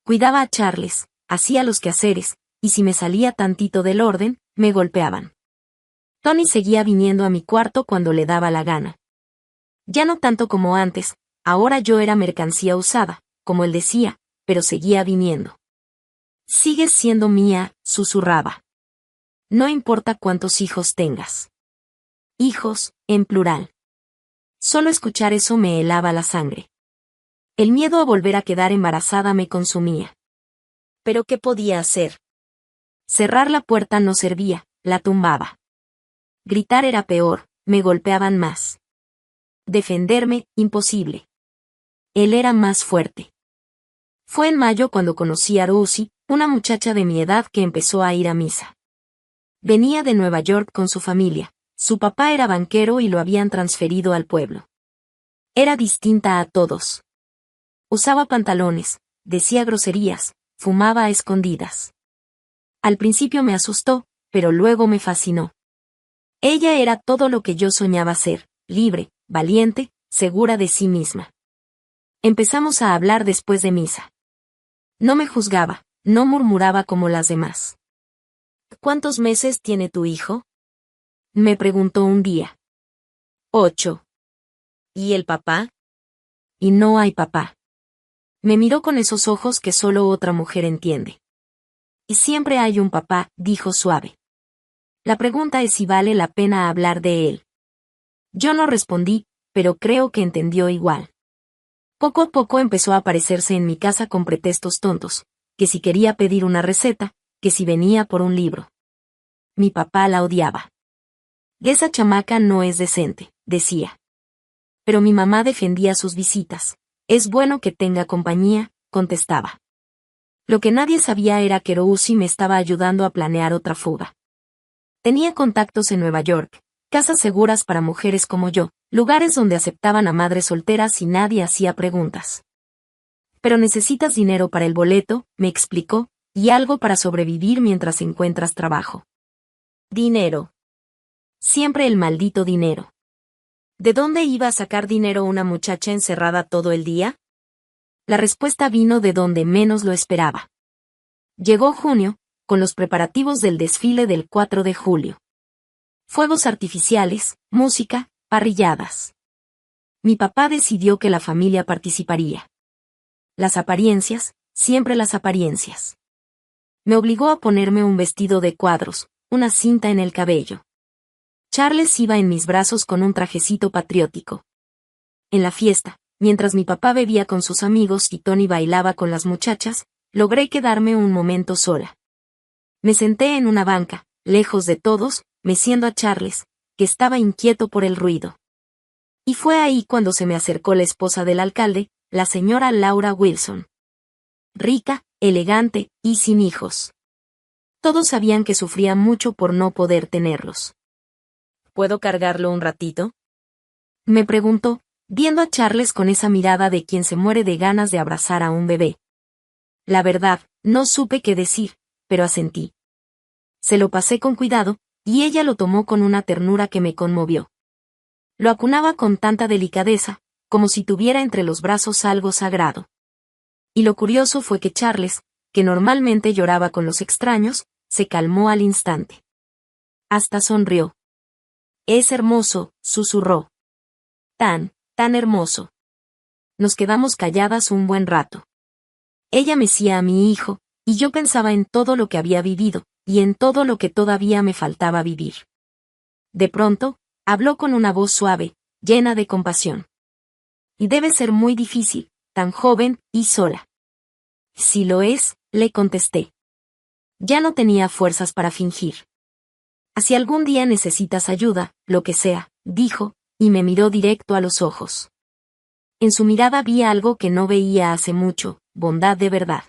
Cuidaba a Charles, hacía los quehaceres, y si me salía tantito del orden, me golpeaban. Tony seguía viniendo a mi cuarto cuando le daba la gana. Ya no tanto como antes, ahora yo era mercancía usada, como él decía, pero seguía viniendo. Sigues siendo mía, susurraba. No importa cuántos hijos tengas. Hijos, en plural. Solo escuchar eso me helaba la sangre. El miedo a volver a quedar embarazada me consumía. ¿Pero qué podía hacer? Cerrar la puerta no servía, la tumbaba. Gritar era peor, me golpeaban más. Defenderme, imposible. Él era más fuerte. Fue en mayo cuando conocí a Rosie, una muchacha de mi edad que empezó a ir a misa. Venía de Nueva York con su familia, su papá era banquero y lo habían transferido al pueblo. Era distinta a todos. Usaba pantalones, decía groserías, fumaba a escondidas. Al principio me asustó, pero luego me fascinó. Ella era todo lo que yo soñaba ser, libre, valiente, segura de sí misma. Empezamos a hablar después de misa. No me juzgaba, no murmuraba como las demás. ¿Cuántos meses tiene tu hijo? Me preguntó un día. 8. ¿Y el papá? Y no hay papá. Me miró con esos ojos que solo otra mujer entiende. Y siempre hay un papá, dijo suave. La pregunta es si vale la pena hablar de él. Yo no respondí, pero creo que entendió igual. Poco a poco empezó a aparecerse en mi casa con pretextos tontos, que si quería pedir una receta, que si venía por un libro. Mi papá la odiaba. Esa chamaca no es decente, decía. Pero mi mamá defendía sus visitas. Es bueno que tenga compañía, contestaba. Lo que nadie sabía era que Rousey me estaba ayudando a planear otra fuga. Tenía contactos en Nueva York, casas seguras para mujeres como yo, lugares donde aceptaban a madres solteras y nadie hacía preguntas. Pero necesitas dinero para el boleto, me explicó, y algo para sobrevivir mientras encuentras trabajo. Dinero. Siempre el maldito dinero. ¿De dónde iba a sacar dinero una muchacha encerrada todo el día? La respuesta vino de donde menos lo esperaba. Llegó junio, con los preparativos del desfile del 4 de julio. Fuegos artificiales, música, parrilladas. Mi papá decidió que la familia participaría. Las apariencias, siempre las apariencias. Me obligó a ponerme un vestido de cuadros, una cinta en el cabello. Charles iba en mis brazos con un trajecito patriótico. En la fiesta, mientras mi papá bebía con sus amigos y Tony bailaba con las muchachas, logré quedarme un momento sola. Me senté en una banca, lejos de todos, meciendo a Charles, que estaba inquieto por el ruido. Y fue ahí cuando se me acercó la esposa del alcalde, la señora Laura Wilson. Rica, elegante, y sin hijos. Todos sabían que sufría mucho por no poder tenerlos. ¿Puedo cargarlo un ratito? Me preguntó, viendo a Charles con esa mirada de quien se muere de ganas de abrazar a un bebé. La verdad, no supe qué decir, pero asentí. Se lo pasé con cuidado, y ella lo tomó con una ternura que me conmovió. Lo acunaba con tanta delicadeza, como si tuviera entre los brazos algo sagrado. Y lo curioso fue que Charles, que normalmente lloraba con los extraños, se calmó al instante. Hasta sonrió. Es hermoso, susurró. Tan hermoso. Nos quedamos calladas un buen rato. Ella mecía a mi hijo, y yo pensaba en todo lo que había vivido, y en todo lo que todavía me faltaba vivir. De pronto, habló con una voz suave, llena de compasión. Y debe ser muy difícil, tan joven y sola. Si lo es, le contesté. Ya no tenía fuerzas para fingir. Si algún día necesitas ayuda, lo que sea, dijo, y me miró directo a los ojos. En su mirada vi algo que no veía hace mucho, bondad de verdad.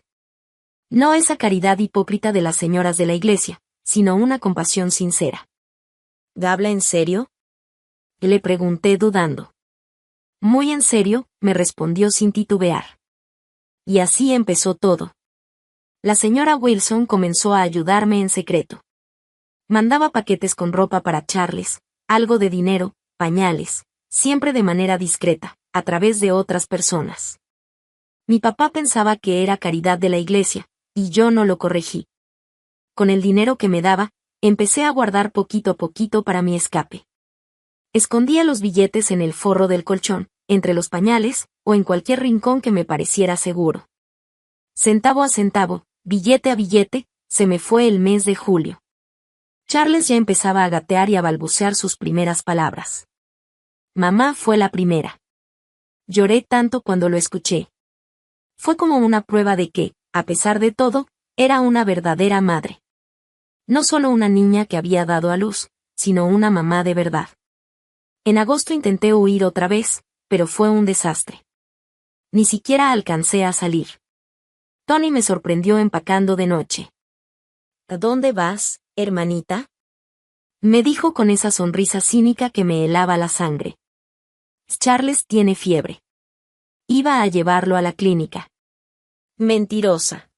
No esa caridad hipócrita de las señoras de la iglesia, sino una compasión sincera. ¿Habla en serio? Le pregunté dudando. Muy en serio, me respondió sin titubear. Y así empezó todo. La señora Wilson comenzó a ayudarme en secreto. Mandaba paquetes con ropa para Charles, algo de dinero, pañales, siempre de manera discreta, a través de otras personas. Mi papá pensaba que era caridad de la iglesia, y yo no lo corregí. Con el dinero que me daba, empecé a guardar poquito a poquito para mi escape. Escondía los billetes en el forro del colchón, entre los pañales, o en cualquier rincón que me pareciera seguro. Centavo a centavo, billete a billete, se me fue el mes de julio. Charles ya empezaba a gatear y a balbucear sus primeras palabras. Mamá fue la primera. Lloré tanto cuando lo escuché. Fue como una prueba de que, a pesar de todo, era una verdadera madre. No solo una niña que había dado a luz, sino una mamá de verdad. En agosto intenté huir otra vez, pero fue un desastre. Ni siquiera alcancé a salir. Tony me sorprendió empacando de noche. ¿A dónde vas, hermanita? Me dijo con esa sonrisa cínica que me helaba la sangre. Charles tiene fiebre. Iba a llevarlo a la clínica. Mentirosa.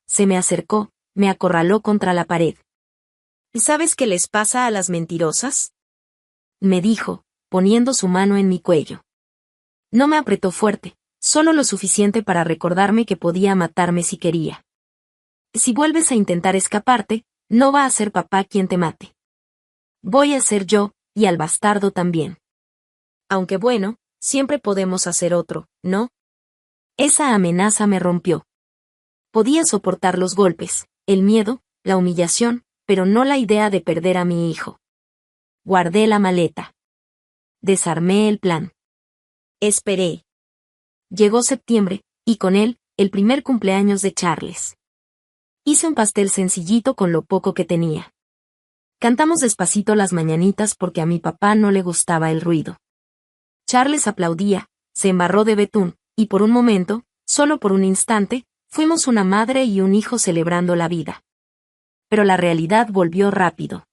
Se me acercó, me acorraló contra la pared. ¿Sabes qué les pasa a las mentirosas? Me dijo, poniendo su mano en mi cuello. No me apretó fuerte, solo lo suficiente para recordarme que podía matarme si quería. Si vuelves a intentar escaparte, No va a ser papá quien te mate. Voy a ser yo, y al bastardo también. Aunque bueno, siempre podemos hacer otro, ¿no? Esa amenaza me rompió. Podía soportar los golpes, el miedo, la humillación, pero no la idea de perder a mi hijo. Guardé la maleta. Desarmé el plan. Esperé. Llegó septiembre, y con él, el primer cumpleaños de Charles. Hice un pastel sencillito con lo poco que tenía. Cantamos despacito las mañanitas porque a mi papá no le gustaba el ruido. Charles aplaudía, se embarró de betún, y por un momento, solo por un instante, fuimos una madre y un hijo celebrando la vida. Pero la realidad volvió rápido.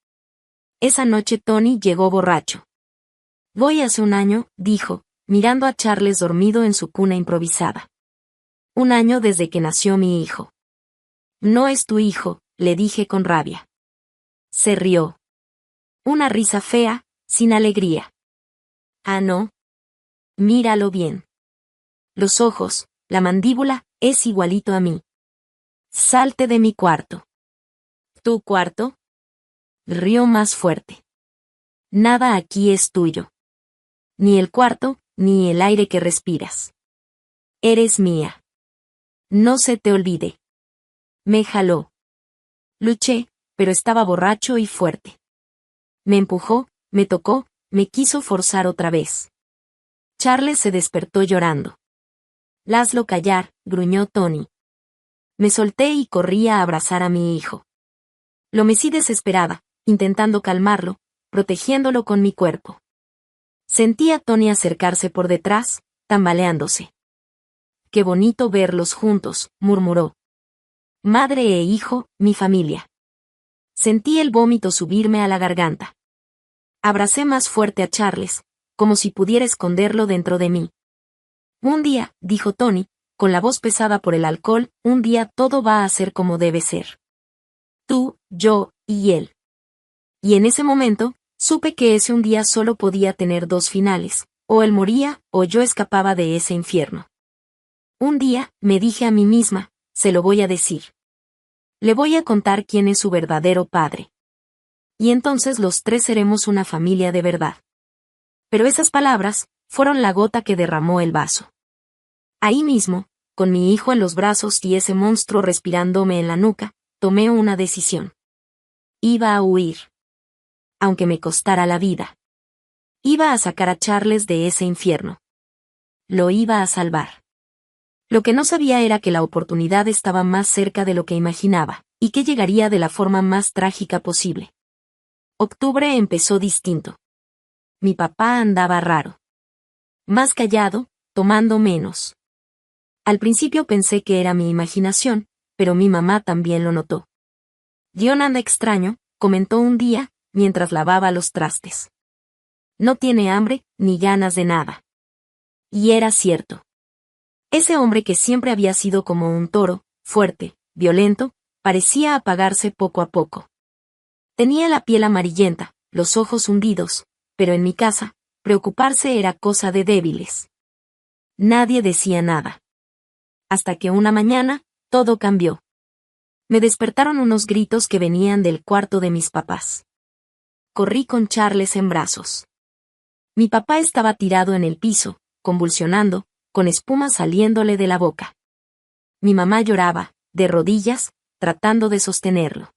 Esa noche Tony llegó borracho. Voy hace un año, dijo, mirando a Charles dormido en su cuna improvisada. Un año desde que nació mi hijo. No es tu hijo, le dije con rabia. Se rió. Una risa fea, sin alegría. Ah, no. Míralo bien. Los ojos, la mandíbula, es igualito a mí. Salte de mi cuarto. ¿Tu cuarto? Rió más fuerte. Nada aquí es tuyo. Ni el cuarto, ni el aire que respiras. Eres mía. No se te olvide. Me jaló. Luché, pero estaba borracho y fuerte. Me empujó, me tocó, me quiso forzar otra vez. Charles se despertó llorando. Hazlo callar, gruñó Tony. Me solté y corrí a abrazar a mi hijo. Lo mecí desesperada, intentando calmarlo, protegiéndolo con mi cuerpo. Sentí a Tony acercarse por detrás, tambaleándose. Qué bonito verlos juntos, murmuró. Madre e hijo, mi familia. Sentí el vómito subirme a la garganta. Abracé más fuerte a Charles, como si pudiera esconderlo dentro de mí. Un día, dijo Tony, con la voz pesada por el alcohol, un día todo va a ser como debe ser. Tú, yo, y él. Y en ese momento, supe que ese un día solo podía tener dos finales, o él moría, o yo escapaba de ese infierno. Un día, me dije a mí misma, se lo voy a decir. Le voy a contar quién es su verdadero padre. Y entonces los tres seremos una familia de verdad. Pero esas palabras, fueron la gota que derramó el vaso. Ahí mismo, con mi hijo en los brazos y ese monstruo respirándome en la nuca, tomé una decisión. Iba a huir. Aunque me costara la vida. Iba a sacar a Charles de ese infierno. Lo iba a salvar. Lo que no sabía era que la oportunidad estaba más cerca de lo que imaginaba, y que llegaría de la forma más trágica posible. Octubre empezó distinto. Mi papá andaba raro. Más callado, tomando menos. Al principio pensé que era mi imaginación, pero mi mamá también lo notó. Dion anda extraño, comentó un día, mientras lavaba los trastes. No tiene hambre, ni ganas de nada. Y era cierto. Ese hombre que siempre había sido como un toro, fuerte, violento, parecía apagarse poco a poco. Tenía la piel amarillenta, los ojos hundidos, pero en mi casa, preocuparse era cosa de débiles. Nadie decía nada. Hasta que una mañana, todo cambió. Me despertaron unos gritos que venían del cuarto de mis papás. Corrí con Charles en brazos. Mi papá estaba tirado en el piso, convulsionando, con espuma saliéndole de la boca. Mi mamá lloraba, de rodillas, tratando de sostenerlo.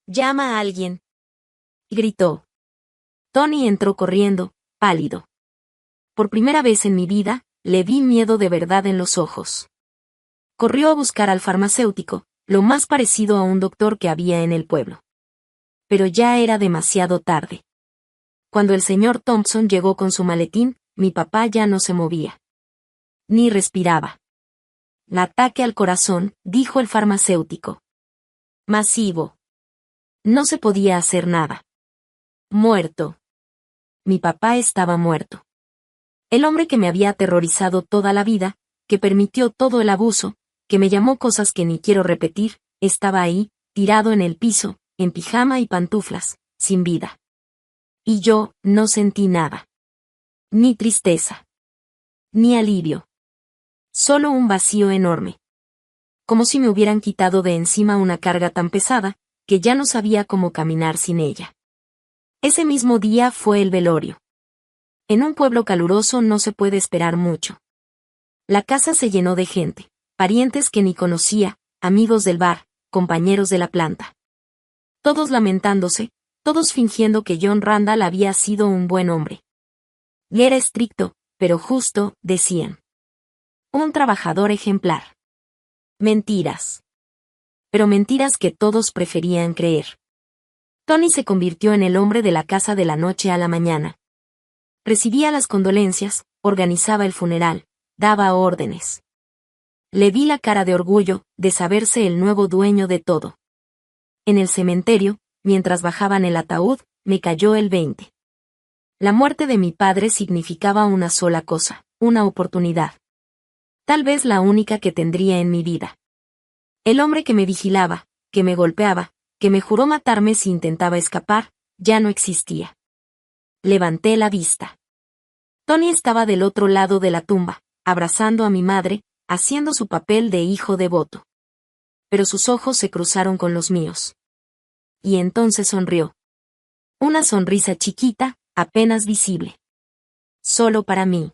«Llama a alguien», gritó. Tony entró corriendo, pálido. Por primera vez en mi vida, le vi miedo de verdad en los ojos. Corrió a buscar al farmacéutico, lo más parecido a un doctor que había en el pueblo. Pero ya era demasiado tarde. Cuando el señor Thompson llegó con su maletín, mi papá ya no se movía. Ni respiraba. Ataque al corazón, dijo el farmacéutico. Masivo. No se podía hacer nada. Muerto. Mi papá estaba muerto. El hombre que me había aterrorizado toda la vida, que permitió todo el abuso, que me llamó cosas que ni quiero repetir, estaba ahí, tirado en el piso, en pijama y pantuflas, sin vida. Y yo, no sentí nada. Ni tristeza. Ni alivio. Solo un vacío enorme. Como si me hubieran quitado de encima una carga tan pesada, que ya no sabía cómo caminar sin ella. Ese mismo día fue el velorio. En un pueblo caluroso no se puede esperar mucho. La casa se llenó de gente, parientes que ni conocía, amigos del bar, compañeros de la planta. Todos lamentándose, todos fingiendo que John Randall había sido un buen hombre. Y era estricto, pero justo, decían. Un trabajador ejemplar. Mentiras. Pero mentiras que todos preferían creer. Tony se convirtió en el hombre de la casa de la noche a la mañana. Recibía las condolencias, organizaba el funeral, daba órdenes. Le vi la cara de orgullo, de saberse el nuevo dueño de todo. En el cementerio, mientras bajaban el ataúd, me cayó el 20. La muerte de mi padre significaba una sola cosa, una oportunidad. Tal vez la única que tendría en mi vida. El hombre que me vigilaba, que me golpeaba, que me juró matarme si intentaba escapar, ya no existía. Levanté la vista. Tony estaba del otro lado de la tumba, abrazando a mi madre, haciendo su papel de hijo devoto. Pero sus ojos se cruzaron con los míos. Y entonces sonrió. Una sonrisa chiquita, apenas visible. Solo para mí.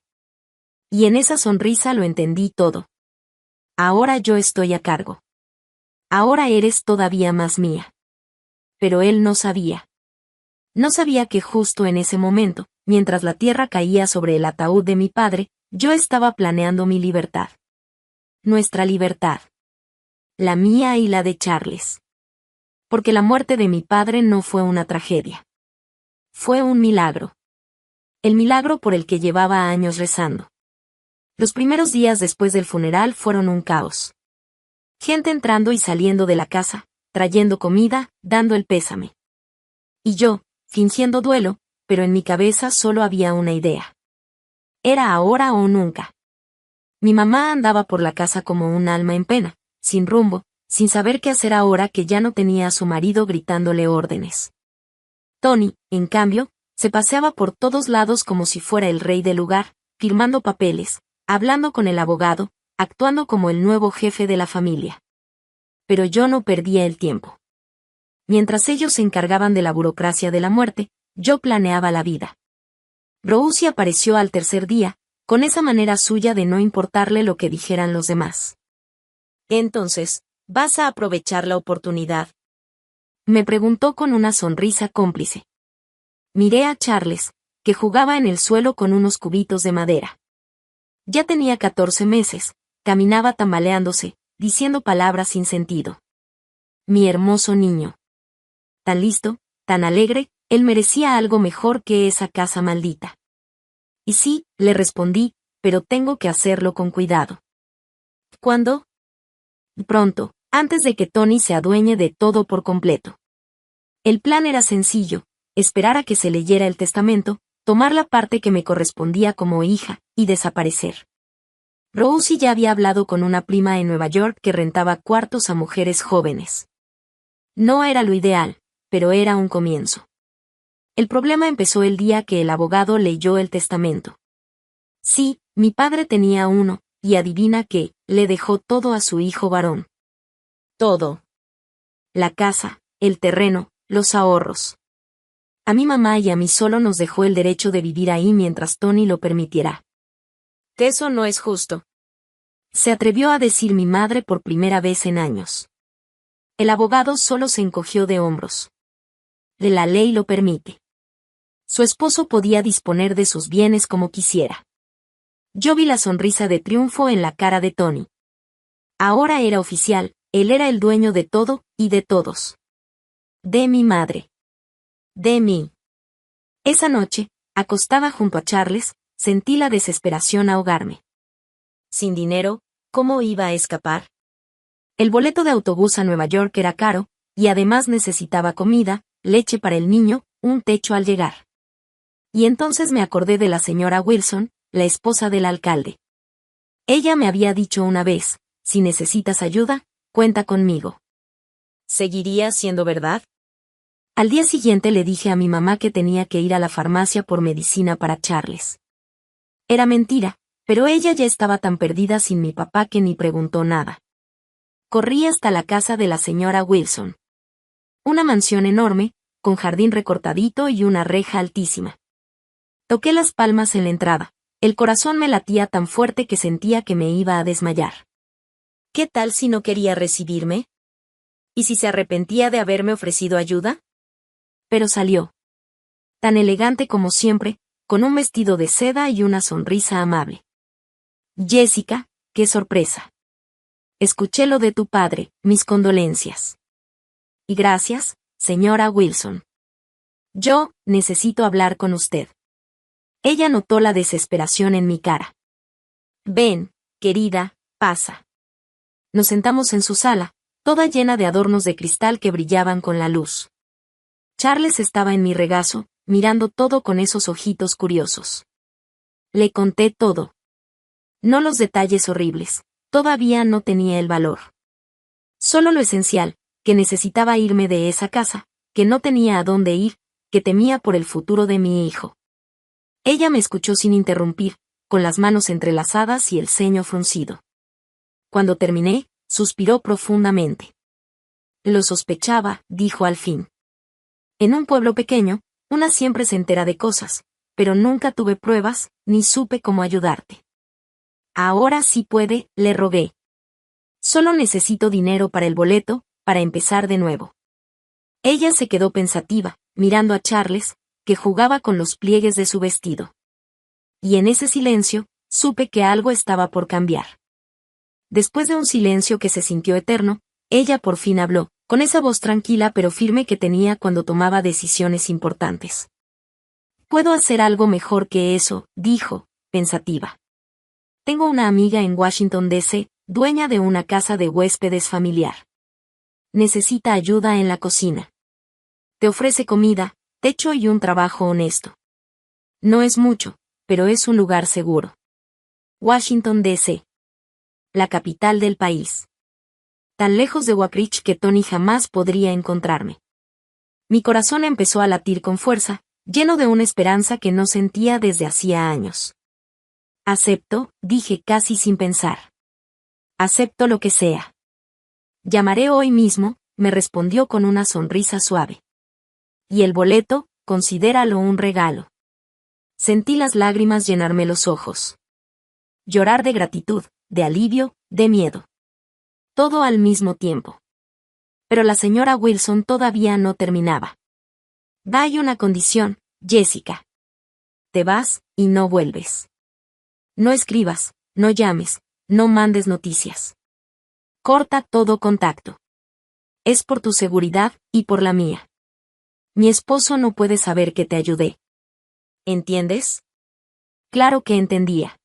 Y en esa sonrisa lo entendí todo. Ahora yo estoy a cargo. Ahora eres todavía más mía. Pero él no sabía. No sabía que justo en ese momento, mientras la tierra caía sobre el ataúd de mi padre, yo estaba planeando mi libertad. Nuestra libertad. La mía y la de Charles. Porque la muerte de mi padre no fue una tragedia. Fue un milagro. El milagro por el que llevaba años rezando. Los primeros días después del funeral fueron un caos. Gente entrando y saliendo de la casa, trayendo comida, dando el pésame. Y yo, fingiendo duelo, pero en mi cabeza solo había una idea. Era ahora o nunca. Mi mamá andaba por la casa como un alma en pena, sin rumbo, sin saber qué hacer ahora que ya no tenía a su marido gritándole órdenes. Tony, en cambio, se paseaba por todos lados como si fuera el rey del lugar, firmando papeles, hablando con el abogado, actuando como el nuevo jefe de la familia. Pero yo no perdía el tiempo. Mientras ellos se encargaban de la burocracia de la muerte, yo planeaba la vida. Rosie apareció al tercer día, con esa manera suya de no importarle lo que dijeran los demás. Entonces, ¿vas a aprovechar la oportunidad? Me preguntó con una sonrisa cómplice. Miré a Charles, que jugaba en el suelo con unos cubitos de madera. Ya tenía 14 meses, caminaba tambaleándose, diciendo palabras sin sentido. Mi hermoso niño. Tan listo, tan alegre, él merecía algo mejor que esa casa maldita. Y sí, le respondí, pero tengo que hacerlo con cuidado. ¿Cuándo? Pronto, antes de que Tony se adueñe de todo por completo. El plan era sencillo, esperar a que se leyera el testamento, tomar la parte que me correspondía como hija, y desaparecer. Rosie ya había hablado con una prima en Nueva York que rentaba cuartos a mujeres jóvenes. No era lo ideal, pero era un comienzo. El problema empezó el día que el abogado leyó el testamento. Sí, mi padre tenía uno, y adivina qué, le dejó todo a su hijo varón. Todo. La casa, el terreno, los ahorros. A mi mamá y a mí solo nos dejó el derecho de vivir ahí mientras Tony lo permitiera. Eso no es justo. Se atrevió a decir mi madre por primera vez en años. El abogado solo se encogió de hombros. La ley lo permite. Su esposo podía disponer de sus bienes como quisiera. Yo vi la sonrisa de triunfo en la cara de Tony. Ahora era oficial, él era el dueño de todo, y de todos. De mi madre. De mí. Esa noche, acostada junto a Charles, sentí la desesperación ahogarme. Sin dinero, ¿cómo iba a escapar? El boleto de autobús a Nueva York era caro, y además necesitaba comida, leche para el niño, un techo al llegar. Y entonces me acordé de la señora Wilson, la esposa del alcalde. Ella me había dicho una vez, si necesitas ayuda, cuenta conmigo. ¿Seguiría siendo verdad? Al día siguiente le dije a mi mamá que tenía que ir a la farmacia por medicina para Charles. Era mentira, pero ella ya estaba tan perdida sin mi papá que ni preguntó nada. Corrí hasta la casa de la señora Wilson. Una mansión enorme, con jardín recortadito y una reja altísima. Toqué las palmas en la entrada. El corazón me latía tan fuerte que sentía que me iba a desmayar. ¿Qué tal si no quería recibirme? ¿Y si se arrepentía de haberme ofrecido ayuda? Pero salió. Tan elegante como siempre, con un vestido de seda y una sonrisa amable. Jessica, qué sorpresa. Escuché lo de tu padre, mis condolencias. Y gracias, señora Wilson. Yo, necesito hablar con usted. Ella notó la desesperación en mi cara. Ven, querida, pasa. Nos sentamos en su sala, toda llena de adornos de cristal que brillaban con la luz. Charles estaba en mi regazo, mirando todo con esos ojitos curiosos. Le conté todo. No los detalles horribles, todavía no tenía el valor. Solo lo esencial, que necesitaba irme de esa casa, que no tenía a dónde ir, que temía por el futuro de mi hijo. Ella me escuchó sin interrumpir, con las manos entrelazadas y el ceño fruncido. Cuando terminé, suspiró profundamente. Lo sospechaba, dijo al fin. En un pueblo pequeño, una siempre se entera de cosas, pero nunca tuve pruebas, ni supe cómo ayudarte. Ahora sí puede, le rogué. Solo necesito dinero para el boleto, para empezar de nuevo. Ella se quedó pensativa, mirando a Charles, que jugaba con los pliegues de su vestido. Y en ese silencio, supe que algo estaba por cambiar. Después de un silencio que se sintió eterno, ella por fin habló, con esa voz tranquila pero firme que tenía cuando tomaba decisiones importantes. Puedo hacer algo mejor que eso, dijo, pensativa. Tengo una amiga en Washington, D.C., dueña de una casa de huéspedes familiar. Necesita ayuda en la cocina. Te ofrece comida, techo y un trabajo honesto. No es mucho, pero es un lugar seguro. Washington, D.C., la capital del país. Tan lejos de Oak Ridge que Tony jamás podría encontrarme. Mi corazón empezó a latir con fuerza, lleno de una esperanza que no sentía desde hacía años. Acepto, dije casi sin pensar. Acepto lo que sea. Llamaré hoy mismo, me respondió con una sonrisa suave. Y el boleto, considéralo un regalo. Sentí las lágrimas llenarme los ojos. Llorar de gratitud, de alivio, de miedo. Todo al mismo tiempo. Pero la señora Wilson todavía no terminaba. Hay una condición, Jessica. Te vas, y no vuelves. No escribas, no llames, no mandes noticias. Corta todo contacto. Es por tu seguridad, y por la mía. Mi esposo no puede saber que te ayudé. ¿Entiendes? Claro que entendía.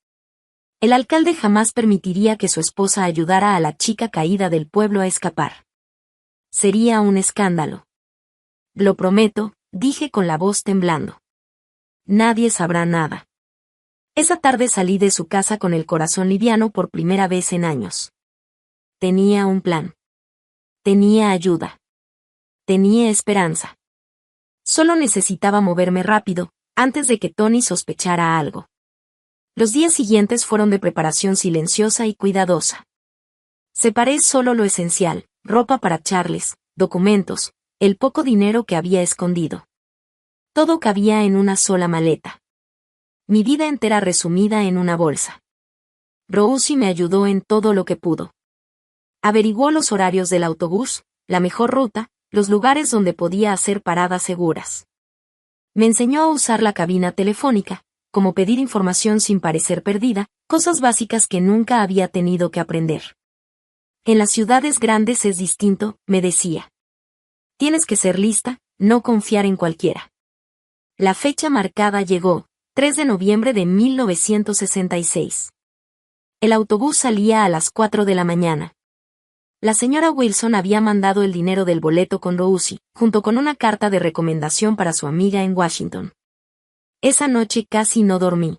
El alcalde jamás permitiría que su esposa ayudara a la chica caída del pueblo a escapar. Sería un escándalo. Lo prometo, dije con la voz temblando. Nadie sabrá nada. Esa tarde salí de su casa con el corazón liviano por primera vez en años. Tenía un plan. Tenía ayuda. Tenía esperanza. Solo necesitaba moverme rápido, antes de que Tony sospechara algo. Los días siguientes fueron de preparación silenciosa y cuidadosa. Separé solo lo esencial, ropa para Charles, documentos, el poco dinero que había escondido. Todo cabía en una sola maleta. Mi vida entera resumida en una bolsa. Rosie me ayudó en todo lo que pudo. Averiguó los horarios del autobús, la mejor ruta, los lugares donde podía hacer paradas seguras. Me enseñó a usar la cabina telefónica, como pedir información sin parecer perdida, cosas básicas que nunca había tenido que aprender. En las ciudades grandes es distinto, me decía. Tienes que ser lista, no confiar en cualquiera. La fecha marcada llegó, 3 de noviembre de 1966. El autobús salía a las 4 de la mañana. La señora Wilson había mandado el dinero del boleto con Rosie, junto con una carta de recomendación para su amiga en Washington. Esa noche casi no dormí.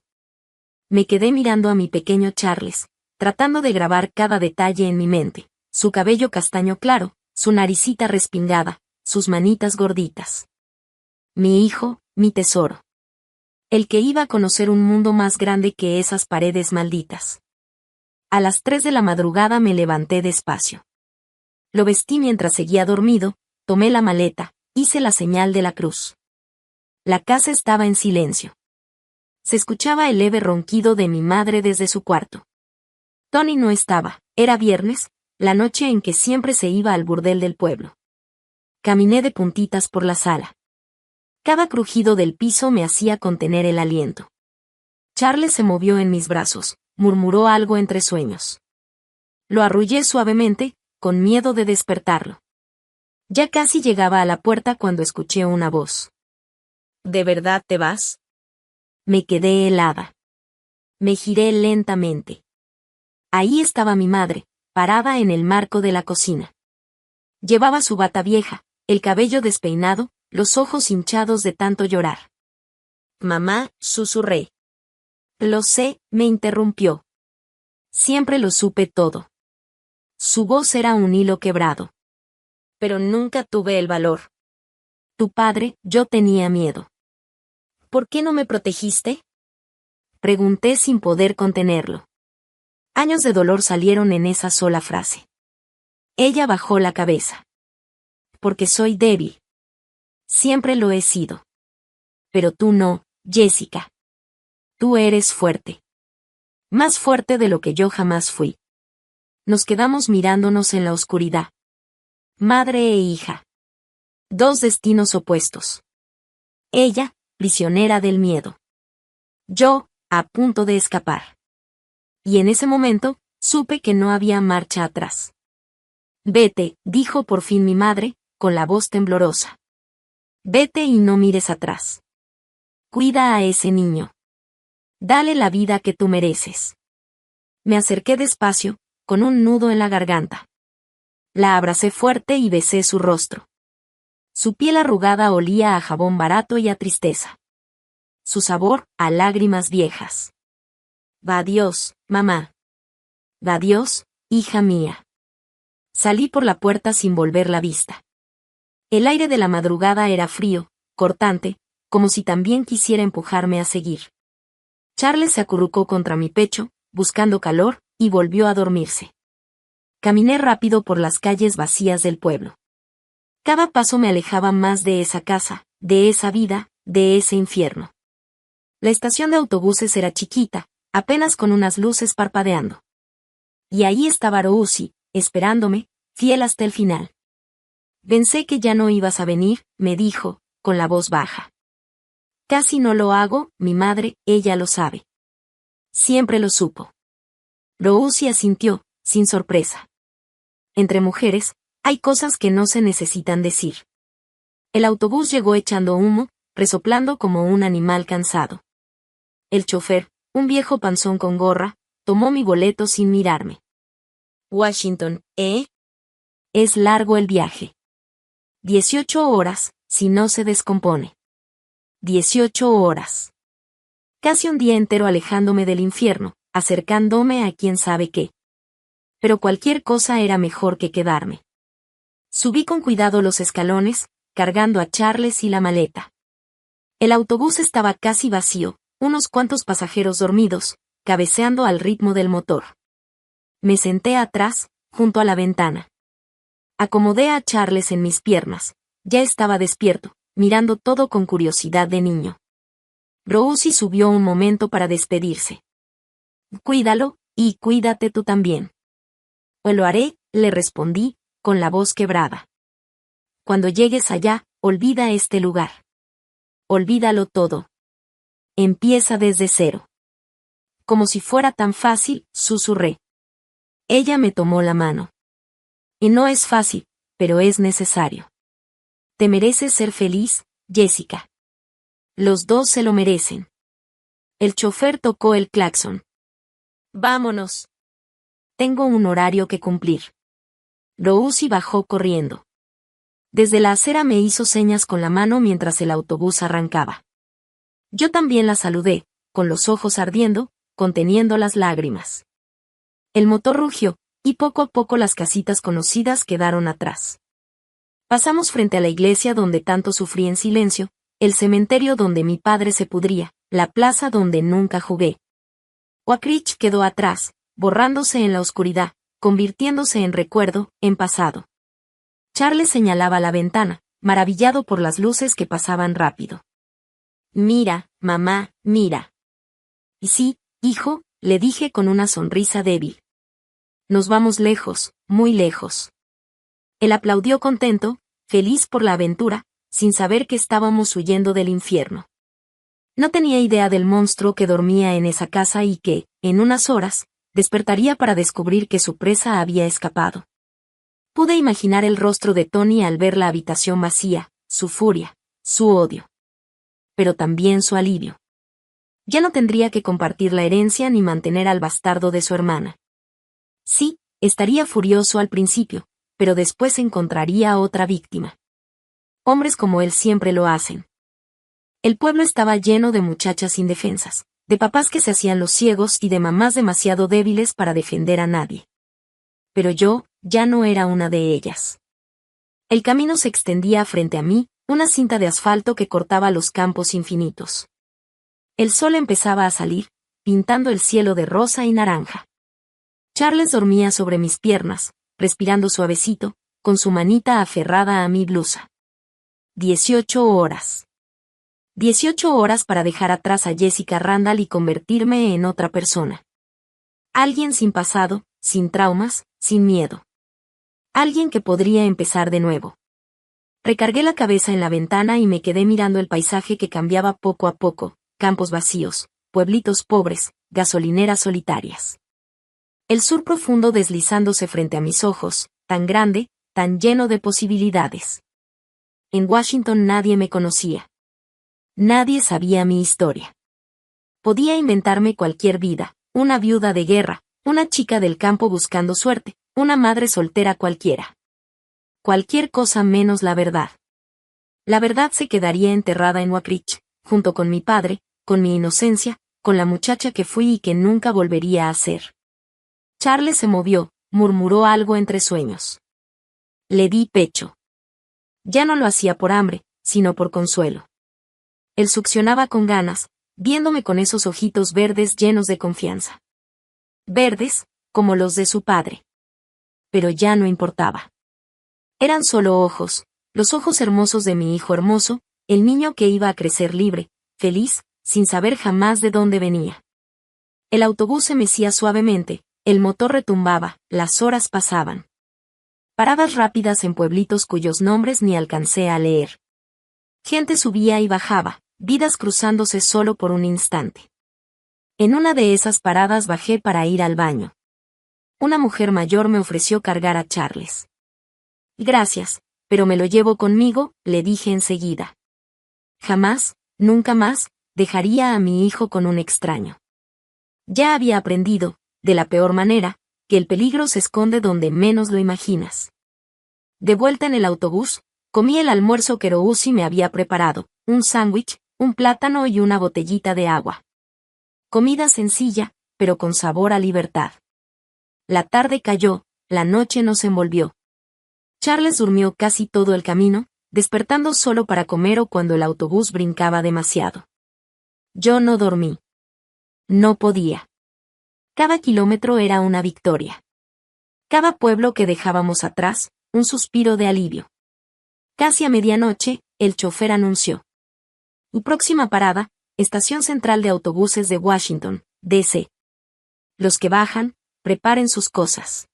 Me quedé mirando a mi pequeño Charles, tratando de grabar cada detalle en mi mente, su cabello castaño claro, su naricita respingada, sus manitas gorditas. Mi hijo, mi tesoro. El que iba a conocer un mundo más grande que esas paredes malditas. A las 3 de la madrugada me levanté despacio. Lo vestí mientras seguía dormido, Tomé la maleta, hice la señal de la cruz. La casa estaba en silencio. Se escuchaba el leve ronquido de mi madre desde su cuarto. Tony no estaba, era viernes, la noche en que siempre se iba al burdel del pueblo. Caminé de puntitas por la sala. Cada crujido del piso me hacía contener el aliento. Charles se movió en mis brazos, murmuró algo entre sueños. Lo arrullé suavemente, con miedo de despertarlo. Ya casi llegaba a la puerta cuando escuché una voz. ¿De verdad te vas? Me quedé helada. Me giré lentamente. Ahí estaba mi madre, parada en el marco de la cocina. Llevaba su bata vieja, el cabello despeinado, los ojos hinchados de tanto llorar. Mamá, susurré. Lo sé, me interrumpió. Siempre lo supe todo. Su voz era un hilo quebrado. Pero nunca tuve el valor. Tu padre, yo tenía miedo. ¿Por qué no me protegiste? Pregunté sin poder contenerlo. Años de dolor salieron en esa sola frase. Ella bajó la cabeza. Porque soy débil. Siempre lo he sido. Pero tú no, Jessica. Tú eres fuerte. Más fuerte de lo que yo jamás fui. Nos quedamos mirándonos en la oscuridad. Madre e hija. Dos destinos opuestos. Ella, prisionera del miedo. Yo, a punto de escapar. Y en ese momento, supe que no había marcha atrás. Vete, dijo por fin mi madre, con la voz temblorosa. Vete y no mires atrás. Cuida a ese niño. Dale la vida que tú mereces. Me acerqué despacio, con un nudo en la garganta. La abracé fuerte y besé su rostro. Su piel arrugada olía a jabón barato y a tristeza. Su sabor, a lágrimas viejas. Va Dios, mamá. Va Dios, hija mía. Salí por la puerta sin volver la vista. El aire de la madrugada era frío, cortante, como si también quisiera empujarme a seguir. Charles se acurrucó contra mi pecho, buscando calor, y volvió a dormirse. Caminé rápido por las calles vacías del pueblo. Cada paso me alejaba más de esa casa, de esa vida, de ese infierno. La estación de autobuses era chiquita, apenas con unas luces parpadeando. Y ahí estaba Rousi, esperándome, fiel hasta el final. Pensé que ya no ibas a venir, me dijo, con la voz baja. Casi no lo hago, mi madre, ella lo sabe. Siempre lo supo. Rousi asintió, sin sorpresa. Entre mujeres, hay cosas que no se necesitan decir. El autobús llegó echando humo, resoplando como un animal cansado. El chofer, un viejo panzón con gorra, tomó mi boleto sin mirarme. Washington, ¿eh? Es largo el viaje. 18 horas, si no se descompone. 18 horas. Casi un día entero alejándome del infierno, acercándome a quién sabe qué. Pero cualquier cosa era mejor que quedarme. Subí con cuidado los escalones, cargando a Charles y la maleta. El autobús estaba casi vacío, unos cuantos pasajeros dormidos, cabeceando al ritmo del motor. Me senté atrás, junto a la ventana. Acomodé a Charles en mis piernas, ya estaba despierto, mirando todo con curiosidad de niño. Rousi subió un momento para despedirse. Cuídalo, y cuídate tú también. Pues lo haré, le respondí, con la voz quebrada. Cuando llegues allá, olvida este lugar. Olvídalo todo. Empieza desde cero. Como si fuera tan fácil, susurré. Ella me tomó la mano. Y no es fácil, pero es necesario. Te mereces ser feliz, Jessica. Los dos se lo merecen. El chofer tocó el claxon. Vámonos. Tengo un horario que cumplir. Rousi bajó corriendo. Desde la acera me hizo señas con la mano mientras el autobús arrancaba. Yo también la saludé, con los ojos ardiendo, conteniendo las lágrimas. El motor rugió, y poco a poco las casitas conocidas quedaron atrás. Pasamos frente a la iglesia donde tanto sufrí en silencio, el cementerio donde mi padre se pudría, la plaza donde nunca jugué. Oak quedó atrás, borrándose en la oscuridad, convirtiéndose en recuerdo, en pasado. Charles señalaba la ventana, maravillado por las luces que pasaban rápido. Mira, mamá, mira. Y sí, hijo, le dije con una sonrisa débil. Nos vamos lejos, muy lejos. Él aplaudió contento, feliz por la aventura, sin saber que estábamos huyendo del infierno. No tenía idea del monstruo que dormía en esa casa y que, en unas horas, despertaría para descubrir que su presa había escapado. Pude imaginar el rostro de Tony al ver la habitación vacía, su furia, su odio. Pero también su alivio. Ya no tendría que compartir la herencia ni mantener al bastardo de su hermana. Sí, estaría furioso al principio, pero después encontraría a otra víctima. Hombres como él siempre lo hacen. El pueblo estaba lleno de muchachas indefensas, de papás que se hacían los ciegos y de mamás demasiado débiles para defender a nadie. Pero yo, ya no era una de ellas. El camino se extendía frente a mí, una cinta de asfalto que cortaba los campos infinitos. El sol empezaba a salir, pintando el cielo de rosa y naranja. Charles dormía sobre mis piernas, respirando suavecito, con su manita aferrada a mi blusa. 18 horas. 18 horas para dejar atrás a Jessica Randall y convertirme en otra persona. Alguien sin pasado, sin traumas, sin miedo. Alguien que podría empezar de nuevo. Recargué la cabeza en la ventana y me quedé mirando el paisaje que cambiaba poco a poco, campos vacíos, pueblitos pobres, gasolineras solitarias. El sur profundo deslizándose frente a mis ojos, tan grande, tan lleno de posibilidades. En Washington nadie me conocía. Nadie sabía mi historia. Podía inventarme cualquier vida, una viuda de guerra, una chica del campo buscando suerte, una madre soltera cualquiera. Cualquier cosa menos la verdad. La verdad se quedaría enterrada en Oak Ridge, junto con mi padre, con mi inocencia, con la muchacha que fui y que nunca volvería a ser. Charles se movió, murmuró algo entre sueños. Le di pecho. Ya no lo hacía por hambre, sino por consuelo. Él succionaba con ganas, viéndome con esos ojitos verdes llenos de confianza. Verdes, como los de su padre. Pero ya no importaba. Eran solo ojos, los ojos hermosos de mi hijo hermoso, el niño que iba a crecer libre, feliz, sin saber jamás de dónde venía. El autobús se mecía suavemente, el motor retumbaba, las horas pasaban. Paradas rápidas en pueblitos cuyos nombres ni alcancé a leer. Gente subía y bajaba, vidas cruzándose solo por un instante. En una de esas paradas bajé para ir al baño. Una mujer mayor me ofreció cargar a Charles. Gracias, pero me lo llevo conmigo, le dije enseguida. Jamás, nunca más, dejaría a mi hijo con un extraño. Ya había aprendido, de la peor manera, que el peligro se esconde donde menos lo imaginas. De vuelta en el autobús, comí el almuerzo que Rousi me había preparado, un sándwich, un plátano y una botellita de agua. Comida sencilla, pero con sabor a libertad. La tarde cayó, la noche nos envolvió. Charles durmió casi todo el camino, despertando solo para comer o cuando el autobús brincaba demasiado. Yo no dormí. No podía. Cada kilómetro era una victoria. Cada pueblo que dejábamos atrás, un suspiro de alivio. Casi a medianoche, el chofer anunció. Tu próxima parada, Estación Central de Autobuses de Washington, D.C. Los que bajan, preparen sus cosas.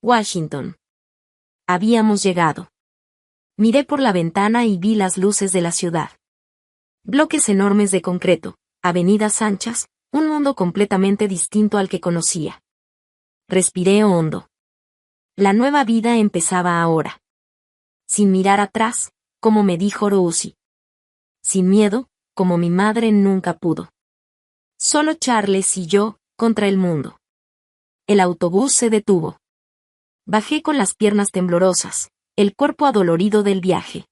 Washington. Habíamos llegado. Miré por la ventana y vi las luces de la ciudad. Bloques enormes de concreto, avenidas anchas, un mundo completamente distinto al que conocía. Respiré hondo. La nueva vida empezaba ahora. Sin mirar atrás, como me dijo Rousi. Sin miedo, como mi madre nunca pudo. Solo Charles y yo, contra el mundo. El autobús se detuvo. Bajé con las piernas temblorosas, el cuerpo adolorido del viaje.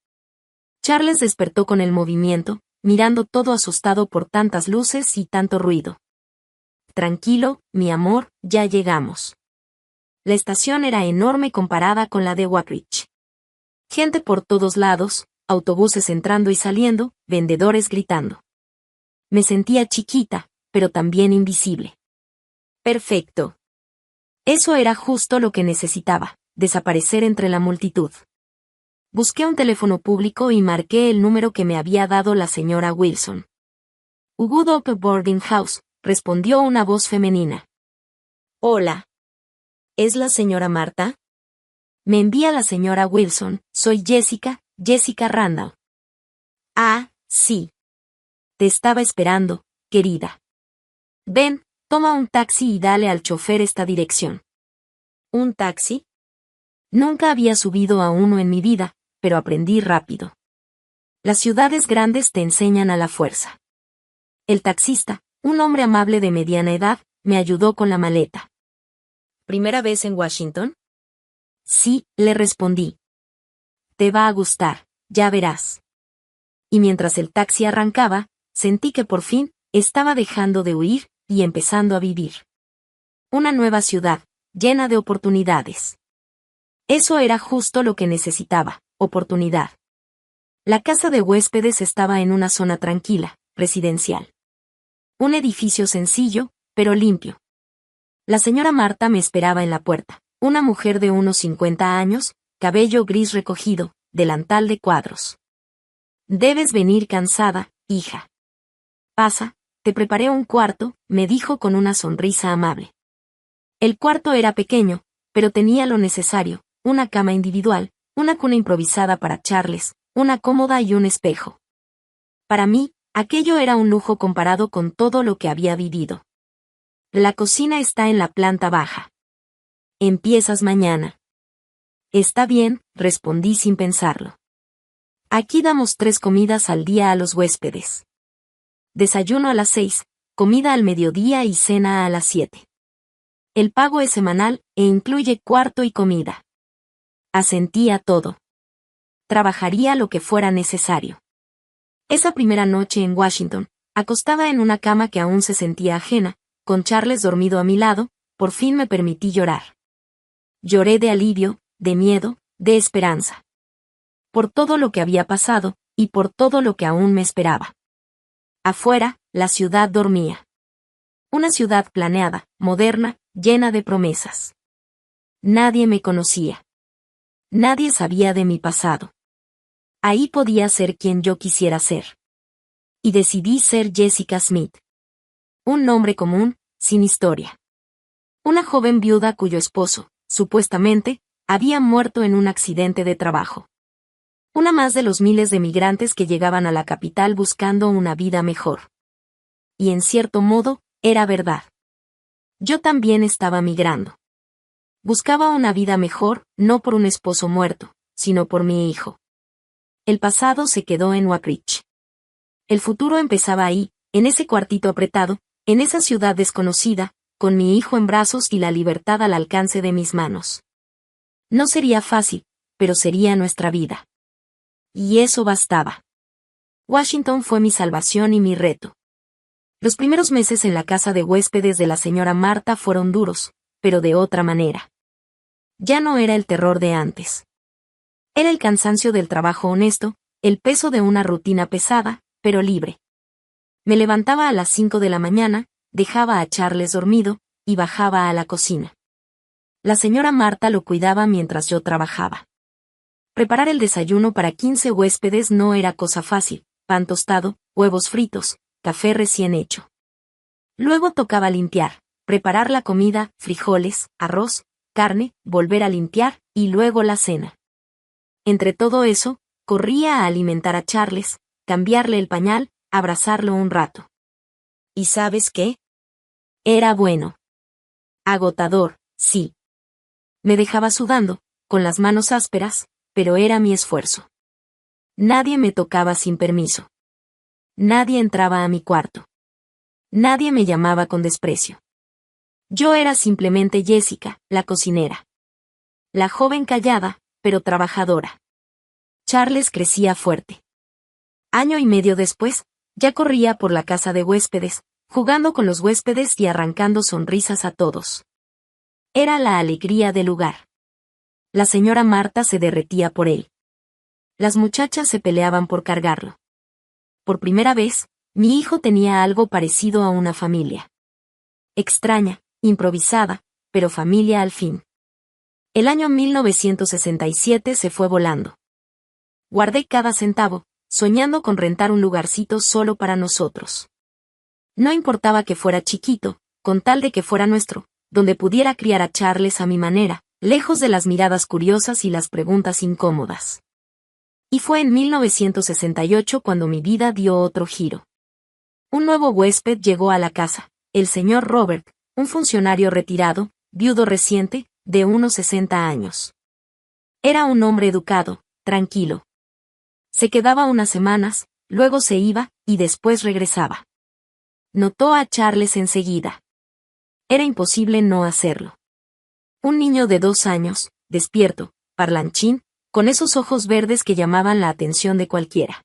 Charles despertó con el movimiento, mirando todo asustado por tantas luces y tanto ruido. Tranquilo, mi amor, ya llegamos. La estación era enorme comparada con la de Oak Ridge. Gente por todos lados, autobuses entrando y saliendo, vendedores gritando. Me sentía chiquita, pero también invisible. Perfecto. Eso era justo lo que necesitaba, desaparecer entre la multitud. Busqué un teléfono público y marqué el número que me había dado la señora Wilson. Good Hope Boarding House, respondió una voz femenina. Hola. ¿Es la señora Marta? Me envía la señora Wilson, soy Jessica Randall. Ah, sí. Te estaba esperando, querida. Ven, toma un taxi y dale al chofer esta dirección. ¿Un taxi? Nunca había subido a uno en mi vida, pero aprendí rápido. Las ciudades grandes te enseñan a la fuerza. El taxista, un hombre amable de mediana edad, me ayudó con la maleta. ¿Primera vez en Washington? Sí, le respondí. Te va a gustar, ya verás. Y mientras el taxi arrancaba, sentí que por fin estaba dejando de huir y empezando a vivir. Una nueva ciudad, llena de oportunidades. Eso era justo lo que necesitaba, oportunidad. La casa de huéspedes estaba en una zona tranquila, residencial. Un edificio sencillo, pero limpio. La señora Marta me esperaba en la puerta, una mujer de unos 50 años, cabello gris recogido, delantal de cuadros. Debes venir cansada, hija. Pasa, te preparé un cuarto, me dijo con una sonrisa amable. El cuarto era pequeño, pero tenía lo necesario, una cama individual, una cuna improvisada para Charles, una cómoda y un espejo. Para mí, aquello era un lujo comparado con todo lo que había vivido. La cocina está en la planta baja. Empiezas mañana. Está bien, respondí sin pensarlo. Aquí damos 3 comidas al día a los huéspedes. Desayuno a las 6, comida al mediodía y cena a las 7. El pago es semanal e incluye cuarto y comida. Asentí a todo. Trabajaría lo que fuera necesario. Esa primera noche en Washington, acostada en una cama que aún se sentía ajena, con Charles dormido a mi lado, por fin me permití llorar. Lloré de alivio, de miedo, de esperanza. Por todo lo que había pasado, y por todo lo que aún me esperaba. Afuera, la ciudad dormía. Una ciudad planeada, moderna, llena de promesas. Nadie me conocía. Nadie sabía de mi pasado. Ahí podía ser quien yo quisiera ser. Y decidí ser Jessica Smith. Un nombre común, sin historia. Una joven viuda cuyo esposo, supuestamente, había muerto en un accidente de trabajo. Una más de los miles de migrantes que llegaban a la capital buscando una vida mejor. Y en cierto modo, era verdad. Yo también estaba migrando. Buscaba una vida mejor, no por un esposo muerto, sino por mi hijo. El pasado se quedó en Oak Ridge. El futuro empezaba ahí, en ese cuartito apretado, en esa ciudad desconocida, con mi hijo en brazos y la libertad al alcance de mis manos. No sería fácil, pero sería nuestra vida. Y eso bastaba. Washington fue mi salvación y mi reto. Los primeros meses en la casa de huéspedes de la señora Marta fueron duros, pero de otra manera. Ya no era el terror de antes. Era el cansancio del trabajo honesto, el peso de una rutina pesada, pero libre. Me levantaba a las 5 de la mañana, dejaba a Charles dormido, y bajaba a la cocina. La señora Marta lo cuidaba mientras yo trabajaba. Preparar el desayuno para 15 huéspedes no era cosa fácil, pan tostado, huevos fritos, café recién hecho. Luego tocaba limpiar, preparar la comida, frijoles, arroz, carne, volver a limpiar, y luego la cena. Entre todo eso, corría a alimentar a Charles, cambiarle el pañal, abrazarlo un rato. ¿Y sabes qué? Era bueno. Agotador, sí. Me dejaba sudando, con las manos ásperas, pero era mi esfuerzo. Nadie me tocaba sin permiso. Nadie entraba a mi cuarto. Nadie me llamaba con desprecio. Yo era simplemente Jessica, la cocinera. La joven callada, pero trabajadora. Charles crecía fuerte. Año y medio después, ya corría por la casa de huéspedes, jugando con los huéspedes y arrancando sonrisas a todos. Era la alegría del lugar. La señora Marta se derretía por él. Las muchachas se peleaban por cargarlo. Por primera vez, mi hijo tenía algo parecido a una familia. Extraña, improvisada, pero familia al fin. El año 1967 se fue volando. Guardé cada centavo, soñando con rentar un lugarcito solo para nosotros. No importaba que fuera chiquito, con tal de que fuera nuestro, donde pudiera criar a Charles a mi manera, lejos de las miradas curiosas y las preguntas incómodas. Y fue en 1968 cuando mi vida dio otro giro. Un nuevo huésped llegó a la casa, el señor Robert, un funcionario retirado, viudo reciente, de unos 60 años. Era un hombre educado, tranquilo. Se quedaba unas semanas, luego se iba, y después regresaba. Notó a Charles enseguida. Era imposible no hacerlo. Un niño de 2 años, despierto, parlanchín, con esos ojos verdes que llamaban la atención de cualquiera.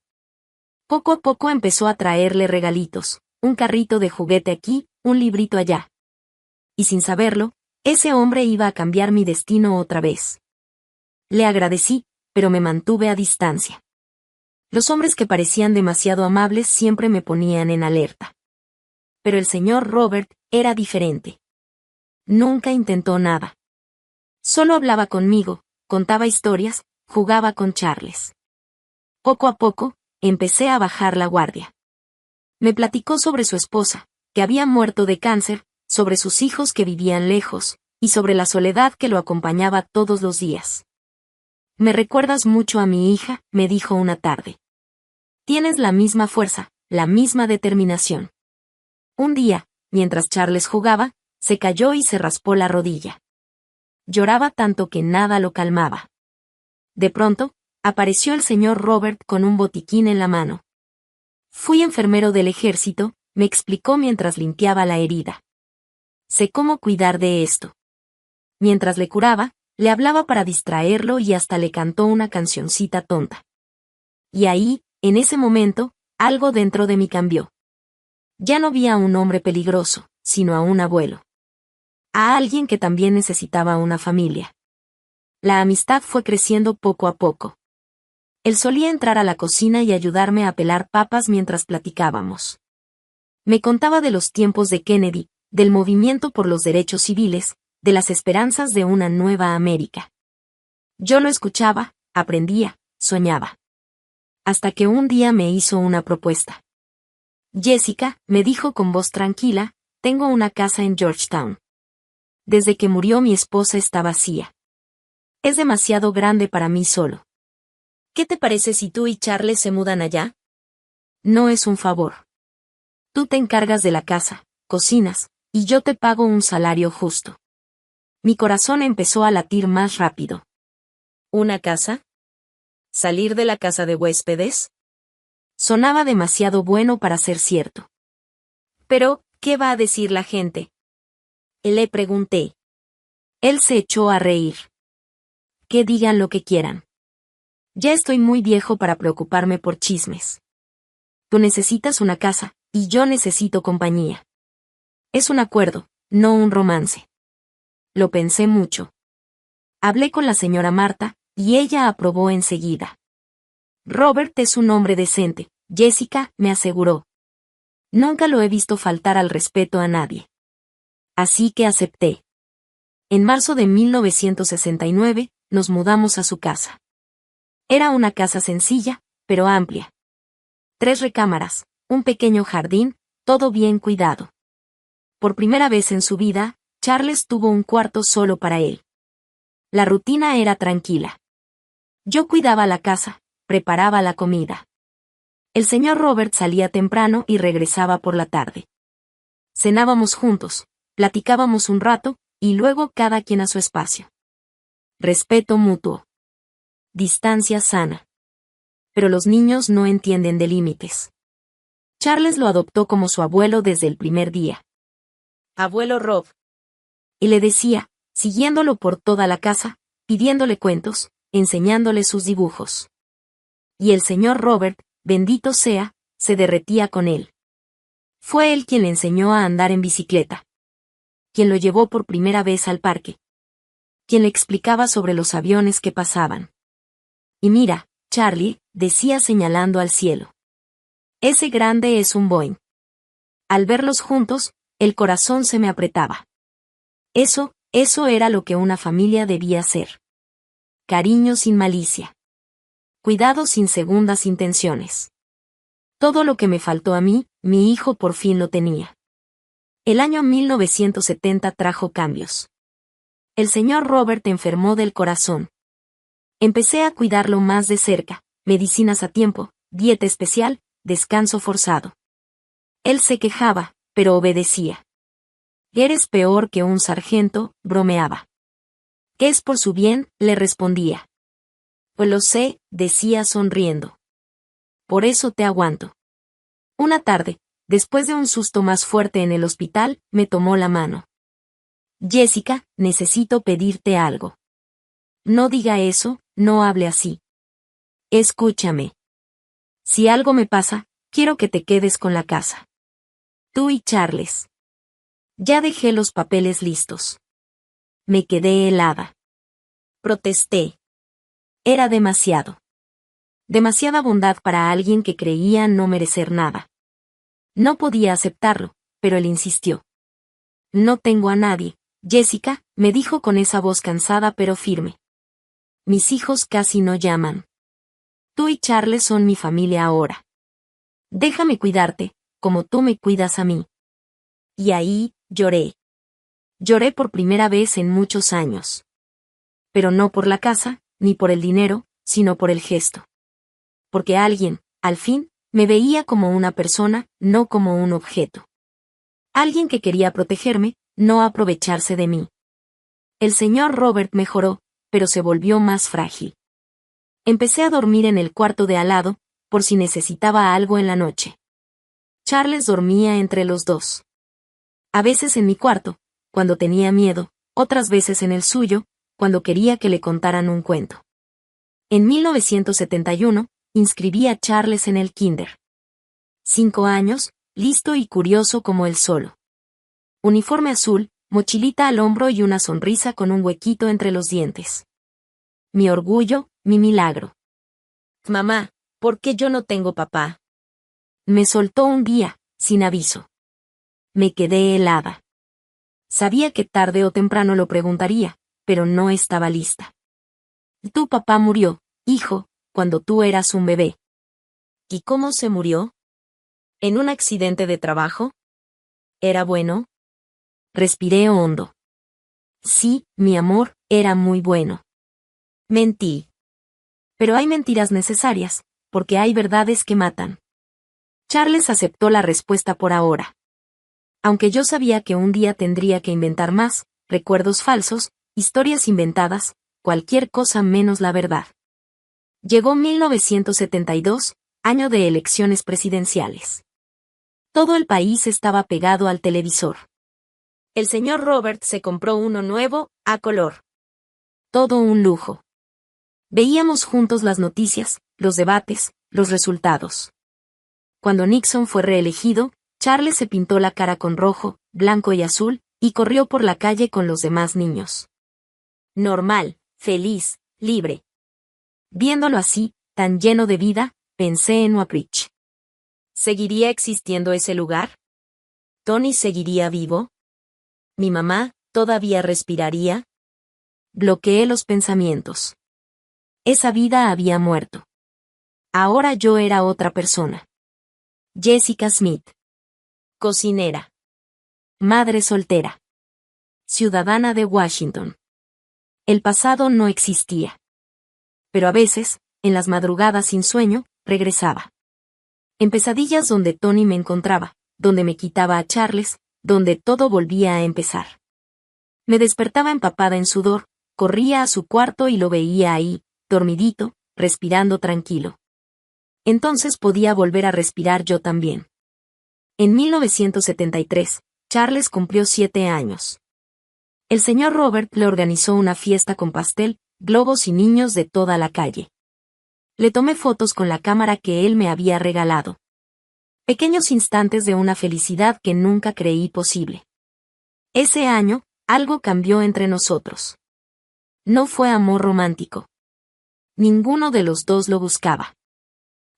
Poco a poco empezó a traerle regalitos, un carrito de juguete aquí, un librito allá. Y sin saberlo, ese hombre iba a cambiar mi destino otra vez. Le agradecí, pero me mantuve a distancia. Los hombres que parecían demasiado amables siempre me ponían en alerta. Pero el señor Robert era diferente. Nunca intentó nada. Solo hablaba conmigo, contaba historias, jugaba con Charles. Poco a poco, empecé a bajar la guardia. Me platicó sobre su esposa, que había muerto de cáncer, sobre sus hijos que vivían lejos, y sobre la soledad que lo acompañaba todos los días. «Me recuerdas mucho a mi hija», me dijo una tarde. «Tienes la misma fuerza, la misma determinación». Un día, mientras Charles jugaba, se cayó y se raspó la rodilla. Lloraba tanto que nada lo calmaba. De pronto, apareció el señor Robert con un botiquín en la mano. «Fui enfermero del ejército», me explicó mientras limpiaba la herida. «Sé cómo cuidar de esto». Mientras le curaba, le hablaba para distraerlo y hasta le cantó una cancioncita tonta. Y ahí, en ese momento, algo dentro de mí cambió. Ya no vi a un hombre peligroso, sino a un abuelo. A alguien que también necesitaba una familia. La amistad fue creciendo poco a poco. Él solía entrar a la cocina y ayudarme a pelar papas mientras platicábamos. Me contaba de los tiempos de Kennedy, del movimiento por los derechos civiles, de las esperanzas de una nueva América. Yo lo escuchaba, aprendía, soñaba. Hasta que un día me hizo una propuesta. «Jessica», me dijo con voz tranquila, «tengo una casa en Georgetown. Desde que murió mi esposa está vacía. Es demasiado grande para mí solo. ¿Qué te parece si tú y Charles se mudan allá? No es un favor. Tú te encargas de la casa, cocinas, y yo te pago un salario justo». Mi corazón empezó a latir más rápido. ¿Una casa? ¿Salir de la casa de huéspedes? Sonaba demasiado bueno para ser cierto. Pero, ¿qué va a decir la gente? Le pregunté. Él se echó a reír. Que digan lo que quieran. Ya estoy muy viejo para preocuparme por chismes. Tú necesitas una casa, y yo necesito compañía. Es un acuerdo, no un romance. Lo pensé mucho. Hablé con la señora Marta, y ella aprobó enseguida. Robert es un hombre decente, Jessica, me aseguró. Nunca lo he visto faltar al respeto a nadie. Así que acepté. En marzo de 1969, nos mudamos a su casa. Era una casa sencilla, pero amplia. 3 recámaras, un pequeño jardín, todo bien cuidado. Por primera vez en su vida, Charles tuvo un cuarto solo para él. La rutina era tranquila. Yo cuidaba la casa, preparaba la comida. El señor Robert salía temprano y regresaba por la tarde. Cenábamos juntos, platicábamos un rato, y luego cada quien a su espacio. Respeto mutuo. Distancia sana. Pero los niños no entienden de límites. Charles lo adoptó como su abuelo desde el primer día. «Abuelo Rob». Y le decía, siguiéndolo por toda la casa, pidiéndole cuentos, enseñándole sus dibujos. Y el señor Robert, bendito sea, se derretía con él. Fue él quien le enseñó a andar en bicicleta. Quien lo llevó por primera vez al parque. Quien le explicaba sobre los aviones que pasaban. Y mira, Charlie, decía señalando al cielo. Ese grande es un Boeing. Al verlos juntos, el corazón se me apretaba. Eso era lo que una familia debía ser. Cariño sin malicia. Cuidado sin segundas intenciones. Todo lo que me faltó a mí, mi hijo por fin lo tenía. El año 1970 trajo cambios. El señor Robert enfermó del corazón. Empecé a cuidarlo más de cerca, medicinas a tiempo, dieta especial, descanso forzado. Él se quejaba, pero obedecía. «Eres peor que un sargento», bromeaba. «¿Qué es por su bien?», le respondía. «Pues lo sé», decía sonriendo. «Por eso te aguanto». Una tarde, después de un susto más fuerte en el hospital, me tomó la mano. «Jessica, necesito pedirte algo». «No diga eso, no hable así». «Escúchame. Si algo me pasa, quiero que te quedes con la casa. Tú y Charles». Ya dejé los papeles listos. Me quedé helada. Protesté. Era demasiado. Demasiada bondad para alguien que creía no merecer nada. No podía aceptarlo, pero él insistió. «No tengo a nadie, Jessica», me dijo con esa voz cansada pero firme. «Mis hijos casi no llaman. Tú y Charles son mi familia ahora. Déjame cuidarte, como tú me cuidas a mí». Y ahí, lloré. Lloré por primera vez en muchos años. Pero no por la casa, ni por el dinero, sino por el gesto. Porque alguien, al fin, me veía como una persona, no como un objeto. Alguien que quería protegerme, no aprovecharse de mí. El señor Robert mejoró, pero se volvió más frágil. Empecé a dormir en el cuarto de al lado, por si necesitaba algo en la noche. Charles dormía entre los dos. A veces en mi cuarto, cuando tenía miedo, otras veces en el suyo, cuando quería que le contaran un cuento. En 1971, inscribí a Charles en el kinder. 5 años, listo y curioso como él solo. Uniforme azul, mochilita al hombro y una sonrisa con un huequito entre los dientes. Mi orgullo, mi milagro. «Mamá, ¿por qué yo no tengo papá?», me soltó un día, sin aviso. Me quedé helada. Sabía que tarde o temprano lo preguntaría, pero no estaba lista. «Tu papá murió, hijo, cuando tú eras un bebé». «¿Y cómo se murió? ¿En un accidente de trabajo? ¿Era bueno?». Respiré hondo. «Sí, mi amor, era muy bueno». Mentí. Pero hay mentiras necesarias, porque hay verdades que matan. Charles aceptó la respuesta por ahora. Aunque yo sabía que un día tendría que inventar más, recuerdos falsos, historias inventadas, cualquier cosa menos la verdad. Llegó 1972, año de elecciones presidenciales. Todo el país estaba pegado al televisor. El señor Robert se compró uno nuevo, a color. Todo un lujo. Veíamos juntos las noticias, los debates, los resultados. Cuando Nixon fue reelegido, Charles se pintó la cara con rojo, blanco y azul, y corrió por la calle con los demás niños. Normal, feliz, libre. Viéndolo así, tan lleno de vida, pensé en Waprich. ¿Seguiría existiendo ese lugar? ¿Tony seguiría vivo? ¿Mi mamá todavía respiraría? Bloqueé los pensamientos. Esa vida había muerto. Ahora yo era otra persona. Jessica Smith. Cocinera. Madre soltera. Ciudadana de Washington. El pasado no existía. Pero a veces, en las madrugadas sin sueño, regresaba. En pesadillas donde Tony me encontraba, donde me quitaba a Charles, donde todo volvía a empezar. Me despertaba empapada en sudor, corría a su cuarto y lo veía ahí, dormidito, respirando tranquilo. Entonces podía volver a respirar yo también. En 1973, Charles cumplió 7 años. El señor Robert le organizó una fiesta con pastel, globos y niños de toda la calle. Le tomé fotos con la cámara que él me había regalado. Pequeños instantes de una felicidad que nunca creí posible. Ese año, algo cambió entre nosotros. No fue amor romántico. Ninguno de los dos lo buscaba.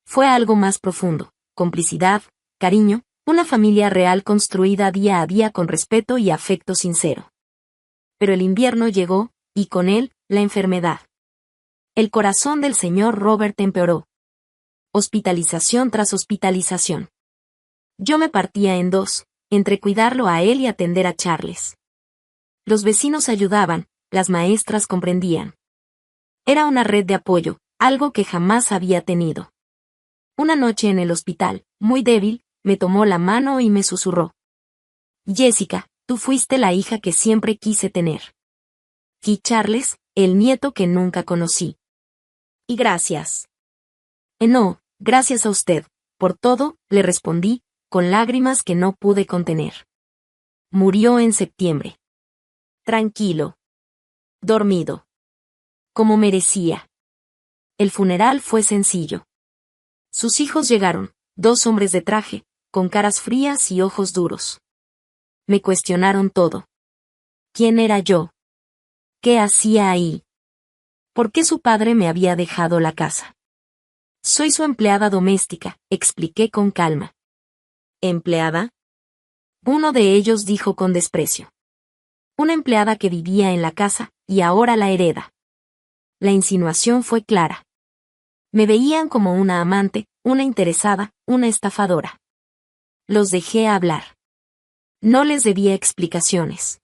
Fue algo más profundo, complicidad, cariño, una familia real construida día a día con respeto y afecto sincero. Pero el invierno llegó, y con él, la enfermedad. El corazón del señor Robert empeoró. Hospitalización tras hospitalización. Yo me partía en dos, entre cuidarlo a él y atender a Charles. Los vecinos ayudaban, las maestras comprendían. Era una red de apoyo, algo que jamás había tenido. Una noche en el hospital, muy débil, me tomó la mano y me susurró. Jessica, tú fuiste la hija que siempre quise tener. Y Charles, el nieto que nunca conocí. Y gracias. No, gracias a usted, por todo, le respondí, con lágrimas que no pude contener. Murió en septiembre. Tranquilo. Dormido. Como merecía. El funeral fue sencillo. Sus hijos llegaron, 2 hombres de traje, con caras frías y ojos duros. Me cuestionaron todo. ¿Quién era yo? ¿Qué hacía ahí? ¿Por qué su padre me había dejado la casa? Soy su empleada doméstica, expliqué con calma. ¿Empleada? Uno de ellos dijo con desprecio. Una empleada que vivía en la casa, y ahora la hereda. La insinuación fue clara. Me veían como una amante, una interesada, una estafadora. Los dejé hablar. No les debía explicaciones.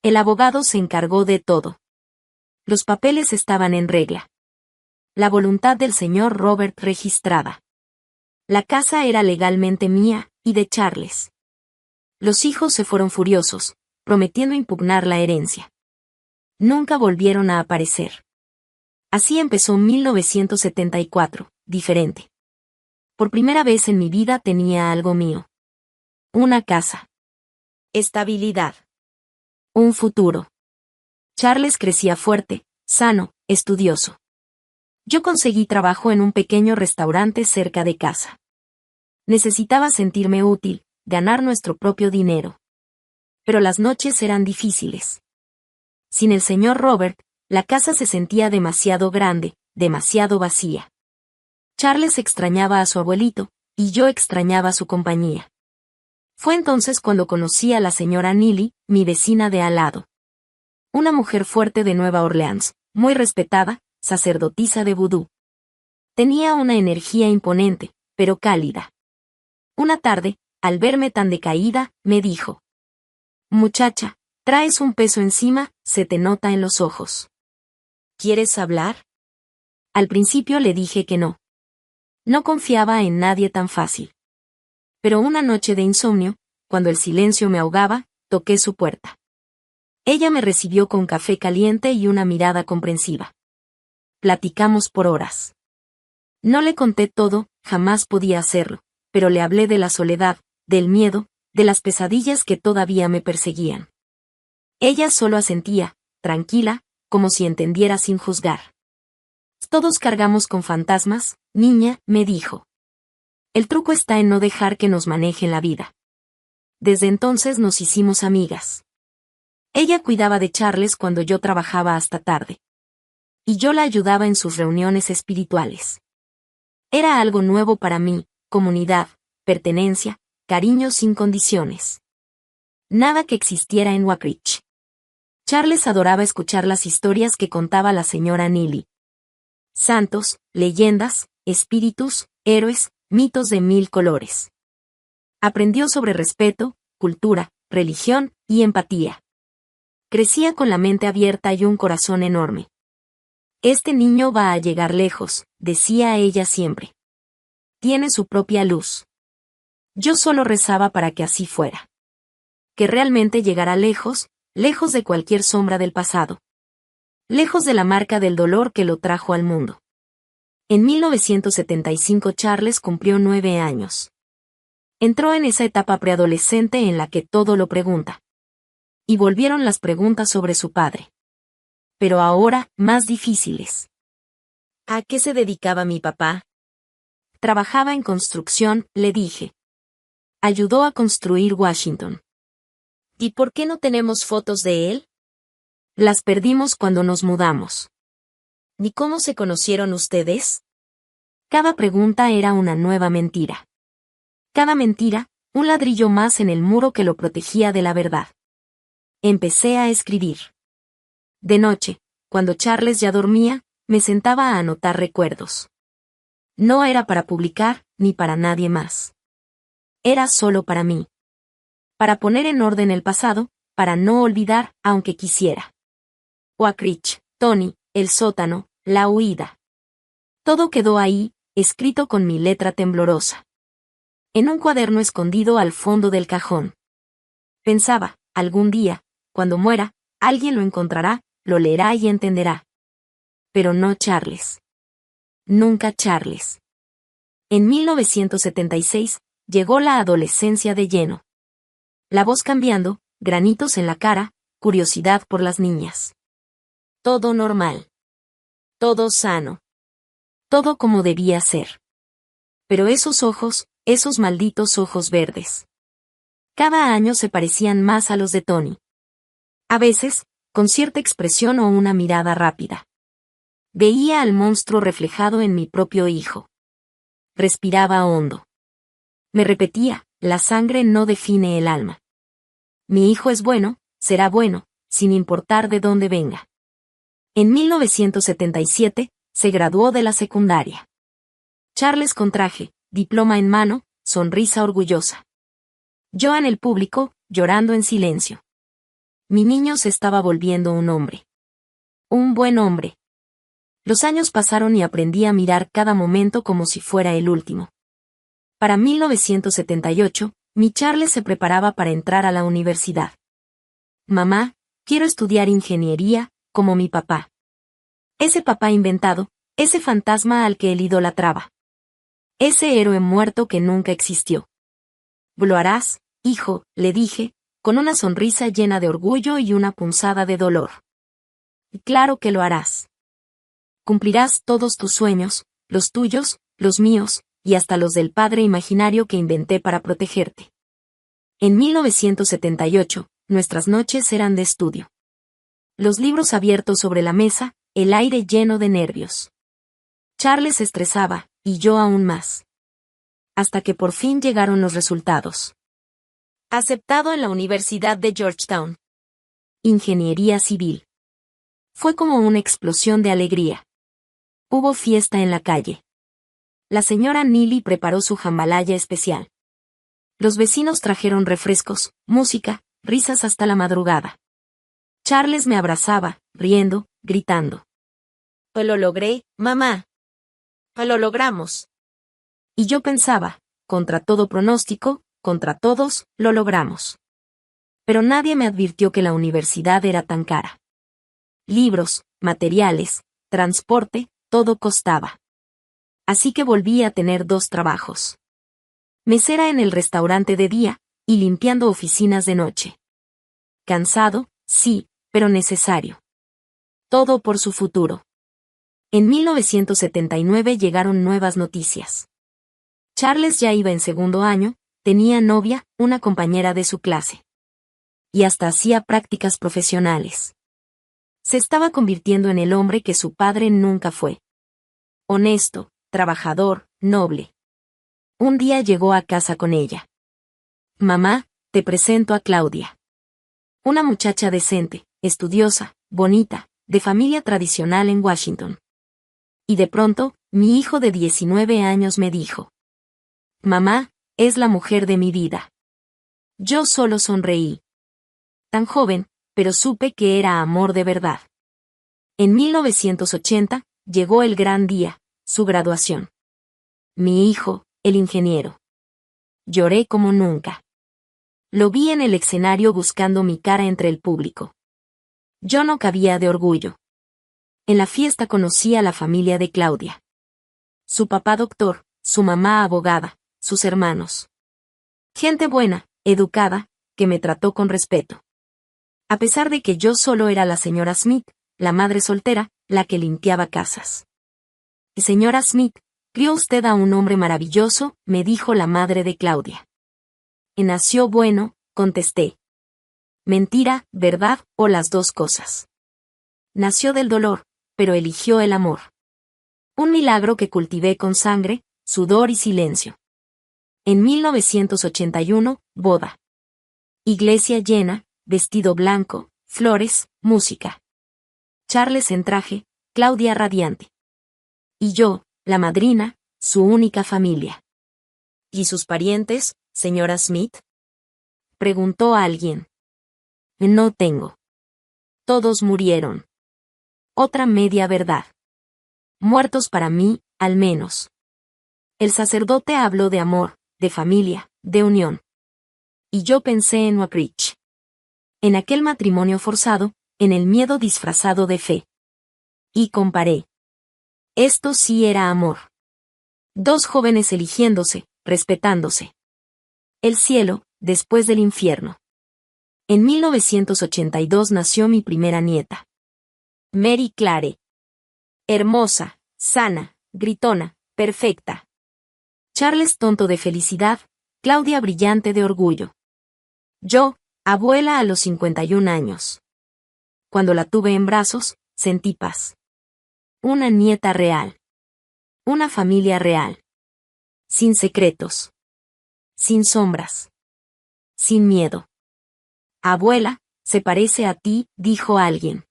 El abogado se encargó de todo. Los papeles estaban en regla. La voluntad del señor Robert registrada. La casa era legalmente mía, y de Charles. Los hijos se fueron furiosos, prometiendo impugnar la herencia. Nunca volvieron a aparecer. Así empezó 1974, diferente. Por primera vez en mi vida tenía algo mío. Una casa. Estabilidad. Un futuro. Charles crecía fuerte, sano, estudioso. Yo conseguí trabajo en un pequeño restaurante cerca de casa. Necesitaba sentirme útil, ganar nuestro propio dinero. Pero las noches eran difíciles. Sin el señor Robert, la casa se sentía demasiado grande, demasiado vacía. Charles extrañaba a su abuelito, y yo extrañaba su compañía. Fue entonces cuando conocí a la señora Neely, mi vecina de al lado. Una mujer fuerte de Nueva Orleans, muy respetada, sacerdotisa de vudú. Tenía una energía imponente, pero cálida. Una tarde, al verme tan decaída, me dijo: «Muchacha, traes un peso encima, se te nota en los ojos. ¿Quieres hablar?» Al principio le dije que no. No confiaba en nadie tan fácil. Pero una noche de insomnio, cuando el silencio me ahogaba, toqué su puerta. Ella me recibió con café caliente y una mirada comprensiva. Platicamos por horas. No le conté todo, jamás podía hacerlo, pero le hablé de la soledad, del miedo, de las pesadillas que todavía me perseguían. Ella solo asentía, tranquila, como si entendiera sin juzgar. Todos cargamos con fantasmas, niña, me dijo. El truco está en no dejar que nos manejen la vida. Desde entonces nos hicimos amigas. Ella cuidaba de Charles cuando yo trabajaba hasta tarde. Y yo la ayudaba en sus reuniones espirituales. Era algo nuevo para mí, comunidad, pertenencia, cariño sin condiciones. Nada que existiera en Wackridge. Charles adoraba escuchar las historias que contaba la señora Neely. Santos, leyendas, espíritus, héroes, mitos de 1000 colores. Aprendió sobre respeto, cultura, religión y empatía. Crecía con la mente abierta y un corazón enorme. Este niño va a llegar lejos, decía ella siempre. Tiene su propia luz. Yo solo rezaba para que así fuera. Que realmente llegara lejos, lejos de cualquier sombra del pasado. Lejos de la marca del dolor que lo trajo al mundo. En 1975 Charles cumplió 9 años. Entró en esa etapa preadolescente en la que todo lo pregunta. Y volvieron las preguntas sobre su padre. Pero ahora, más difíciles. ¿A qué se dedicaba mi papá? Trabajaba en construcción, le dije. Ayudó a construir Washington. ¿Y por qué no tenemos fotos de él? Las perdimos cuando nos mudamos. ¿Ni cómo se conocieron ustedes? Cada pregunta era una nueva mentira. Cada mentira, un ladrillo más en el muro que lo protegía de la verdad. Empecé a escribir. De noche, cuando Charles ya dormía, me sentaba a anotar recuerdos. No era para publicar, ni para nadie más. Era solo para mí. Para poner en orden el pasado, para no olvidar, aunque quisiera. Oak Ridge, Tony, el sótano, la huida. Todo quedó ahí, escrito con mi letra temblorosa. En un cuaderno escondido al fondo del cajón. Pensaba, algún día, cuando muera, alguien lo encontrará, lo leerá y entenderá. Pero no Charles. Nunca Charles. En 1976, llegó la adolescencia de lleno. La voz cambiando, granitos en la cara, curiosidad por las niñas. Todo normal. Todo sano. Todo como debía ser. Pero esos ojos, esos malditos ojos verdes. Cada año se parecían más a los de Tony. A veces, con cierta expresión o una mirada rápida. Veía al monstruo reflejado en mi propio hijo. Respiraba hondo. Me repetía, la sangre no define el alma. Mi hijo es bueno, será bueno, sin importar de dónde venga. En 1977, se graduó de la secundaria. Charles con traje, diploma en mano, sonrisa orgullosa. Yo en el público, llorando en silencio. Mi niño se estaba volviendo un hombre. Un buen hombre. Los años pasaron y aprendí a mirar cada momento como si fuera el último. Para 1978, mi Charles se preparaba para entrar a la universidad. Mamá, quiero estudiar ingeniería, como mi papá. Ese papá inventado, ese fantasma al que él idolatraba. Ese héroe muerto que nunca existió. Lo harás, hijo, le dije, con una sonrisa llena de orgullo y una punzada de dolor. Claro que lo harás. Cumplirás todos tus sueños, los tuyos, los míos, y hasta los del padre imaginario que inventé para protegerte. En 1978, nuestras noches eran de estudio. Los libros abiertos sobre la mesa, el aire lleno de nervios. Charles se estresaba, y yo aún más. Hasta que por fin llegaron los resultados. Aceptado en la Universidad de Georgetown. Ingeniería civil. Fue como una explosión de alegría. Hubo fiesta en la calle. La señora Neely preparó su jambalaya especial. Los vecinos trajeron refrescos, música, risas hasta la madrugada. Charles me abrazaba, riendo, gritando. Pues lo logré, mamá. Pues lo logramos. Y yo pensaba, contra todo pronóstico, contra todos, lo logramos. Pero nadie me advirtió que la universidad era tan cara. Libros, materiales, transporte, todo costaba. Así que volví a tener 2 trabajos. Mesera en el restaurante de día, y limpiando oficinas de noche. Cansado, sí, pero necesario. Todo por su futuro. En 1979 llegaron nuevas noticias. Charles ya iba en segundo año, tenía novia, una compañera de su clase. Y hasta hacía prácticas profesionales. Se estaba convirtiendo en el hombre que su padre nunca fue. Honesto, trabajador, noble. Un día llegó a casa con ella. Mamá, te presento a Claudia. Una muchacha decente, estudiosa, bonita, de familia tradicional en Washington. Y de pronto, mi hijo de 19 años me dijo. Mamá, es la mujer de mi vida. Yo solo sonreí. Tan joven, pero supe que era amor de verdad. En 1980, llegó el gran día, su graduación. Mi hijo, el ingeniero. Lloré como nunca. Lo vi en el escenario buscando mi cara entre el público. Yo no cabía de orgullo. En la fiesta conocí a la familia de Claudia. Su papá doctor, su mamá abogada, sus hermanos. Gente buena, educada, que me trató con respeto. A pesar de que yo solo era la señora Smith, la madre soltera, la que limpiaba casas. Señora Smith, crió usted a un hombre maravilloso, me dijo la madre de Claudia. Nació bueno, contesté. Mentira, verdad, o las dos cosas. Nació del dolor, pero eligió el amor. Un milagro que cultivé con sangre, sudor y silencio. En 1981, boda. Iglesia llena, vestido blanco, flores, música. Charles en traje, Claudia radiante. Y yo, la madrina, su única familia. ¿Y sus parientes, señora Smith? Preguntó alguien. No tengo. Todos murieron. Otra media verdad. Muertos para mí, al menos. El sacerdote habló de amor, de familia, de unión. Y yo pensé en Wackridge. En aquel matrimonio forzado, en el miedo disfrazado de fe. Y comparé. Esto sí era amor. Dos jóvenes eligiéndose, respetándose. El cielo, después del infierno. En 1982 nació mi primera nieta. Mary Clare. Hermosa, sana, gritona, perfecta. Charles tonto de felicidad, Claudia brillante de orgullo. Yo, abuela a los 51 años. Cuando la tuve en brazos, sentí paz. Una nieta real. Una familia real. Sin secretos. Sin sombras. Sin miedo. Abuela, se parece a ti, dijo alguien.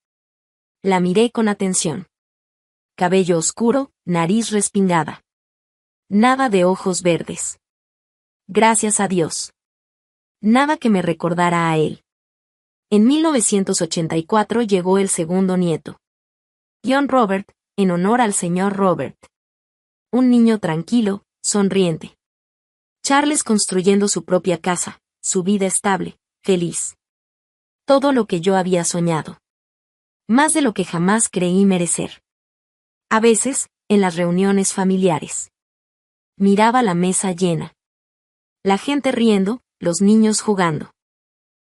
La miré con atención. Cabello oscuro, nariz respingada. Nada de ojos verdes. Gracias a Dios. Nada que me recordara a él. En 1984 llegó el segundo nieto. John Robert, en honor al señor Robert. Un niño tranquilo, sonriente. Charles construyendo su propia casa, su vida estable, feliz. Todo lo que yo había soñado. Más de lo que jamás creí merecer. A veces, en las reuniones familiares. Miraba la mesa llena. La gente riendo, los niños jugando.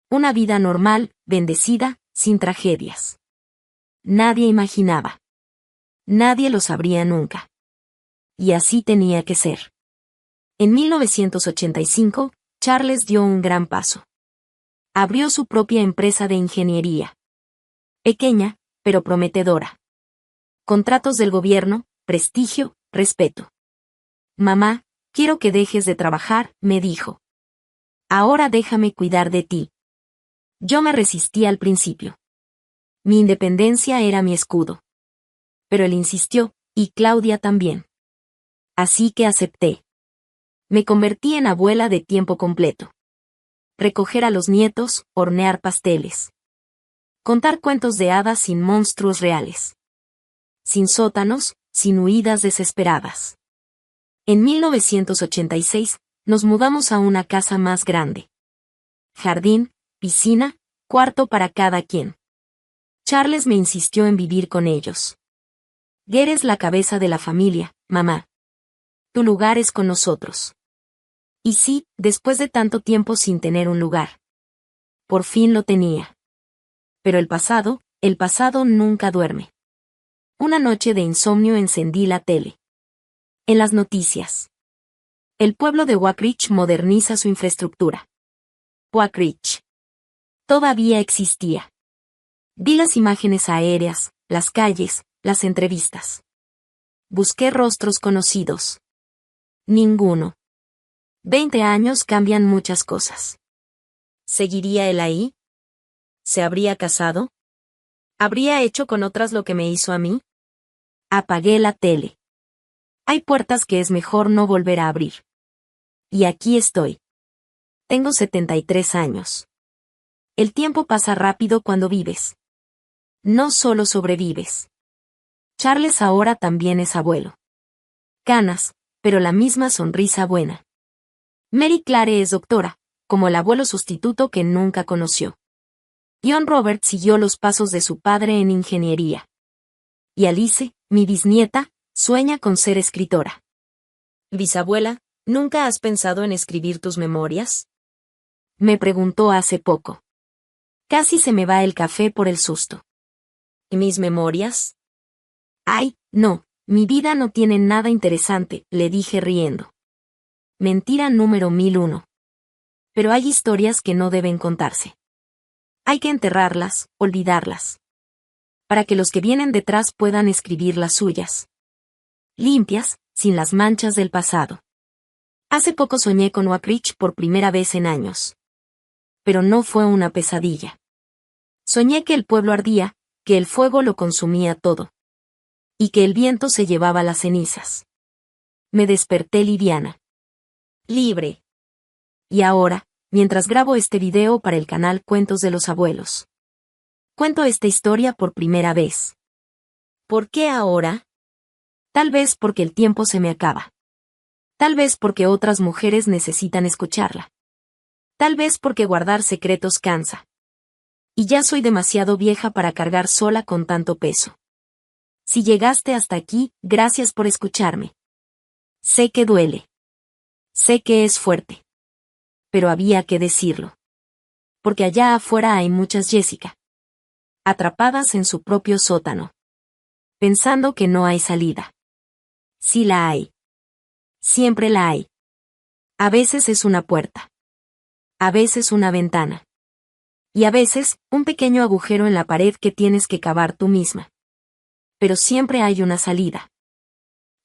Una vida normal, bendecida, sin tragedias. Nadie imaginaba. Nadie lo sabría nunca. Y así tenía que ser. En 1985, Charles dio un gran paso. Abrió su propia empresa de ingeniería. Pequeña, pero prometedora. Contratos del gobierno, prestigio, respeto. Mamá, quiero que dejes de trabajar, me dijo. Ahora déjame cuidar de ti. Yo me resistí al principio. Mi independencia era mi escudo. Pero él insistió, y Claudia también. Así que acepté. Me convertí en abuela de tiempo completo. Recoger a los nietos, hornear pasteles. Contar cuentos de hadas sin monstruos reales. Sin sótanos, sin huidas desesperadas. En 1986, nos mudamos a una casa más grande. Jardín, piscina, cuarto para cada quien. Charles me insistió en vivir con ellos. Eres la cabeza de la familia, mamá. Tu lugar es con nosotros. Y sí, después de tanto tiempo sin tener un lugar. Por fin lo tenía. Pero el pasado nunca duerme. Una noche de insomnio encendí la tele. En las noticias. El pueblo de Wackridge moderniza su infraestructura. Wackridge. Todavía existía. Vi las imágenes aéreas, las calles, las entrevistas. Busqué rostros conocidos. Ninguno. 20 años cambian muchas cosas. ¿Seguiría él ahí? ¿Se habría casado? ¿Habría hecho con otras lo que me hizo a mí? Apagué la tele. Hay puertas que es mejor no volver a abrir. Y aquí estoy. Tengo 73 años. El tiempo pasa rápido cuando vives. No solo sobrevives. Charles ahora también es abuelo. Canas, pero la misma sonrisa buena. Mary Clare es doctora, como el abuelo sustituto que nunca conoció. John Robert siguió los pasos de su padre en ingeniería. Y Alice, mi bisnieta, sueña con ser escritora. Bisabuela, ¿nunca has pensado en escribir tus memorias? Me preguntó hace poco. Casi se me va el café por el susto. ¿Y mis memorias? Ay, no, mi vida no tiene nada interesante, le dije riendo. Mentira número 1001. Pero hay historias que no deben contarse. Hay que enterrarlas, olvidarlas. Para que los que vienen detrás puedan escribir las suyas. Limpias, sin las manchas del pasado. Hace poco soñé con Wackridge por primera vez en años. Pero no fue una pesadilla. Soñé que el pueblo ardía, que el fuego lo consumía todo. y que el viento se llevaba las cenizas. Me desperté liviana. Libre. Y ahora, mientras grabo este video para el canal Cuentos de los Abuelos, cuento esta historia por primera vez. ¿Por qué ahora? Tal vez porque el tiempo se me acaba. Tal vez porque otras mujeres necesitan escucharla. Tal vez porque guardar secretos cansa. Y ya soy demasiado vieja para cargar sola con tanto peso. Si llegaste hasta aquí, gracias por escucharme. Sé que duele. Sé que es fuerte. Pero había que decirlo. Porque allá afuera hay muchas Jessica. Atrapadas en su propio sótano. Pensando que no hay salida. Sí la hay. Siempre la hay. A veces es una puerta. A veces una ventana. Y a veces, un pequeño agujero en la pared que tienes que cavar tú misma. Pero siempre hay una salida.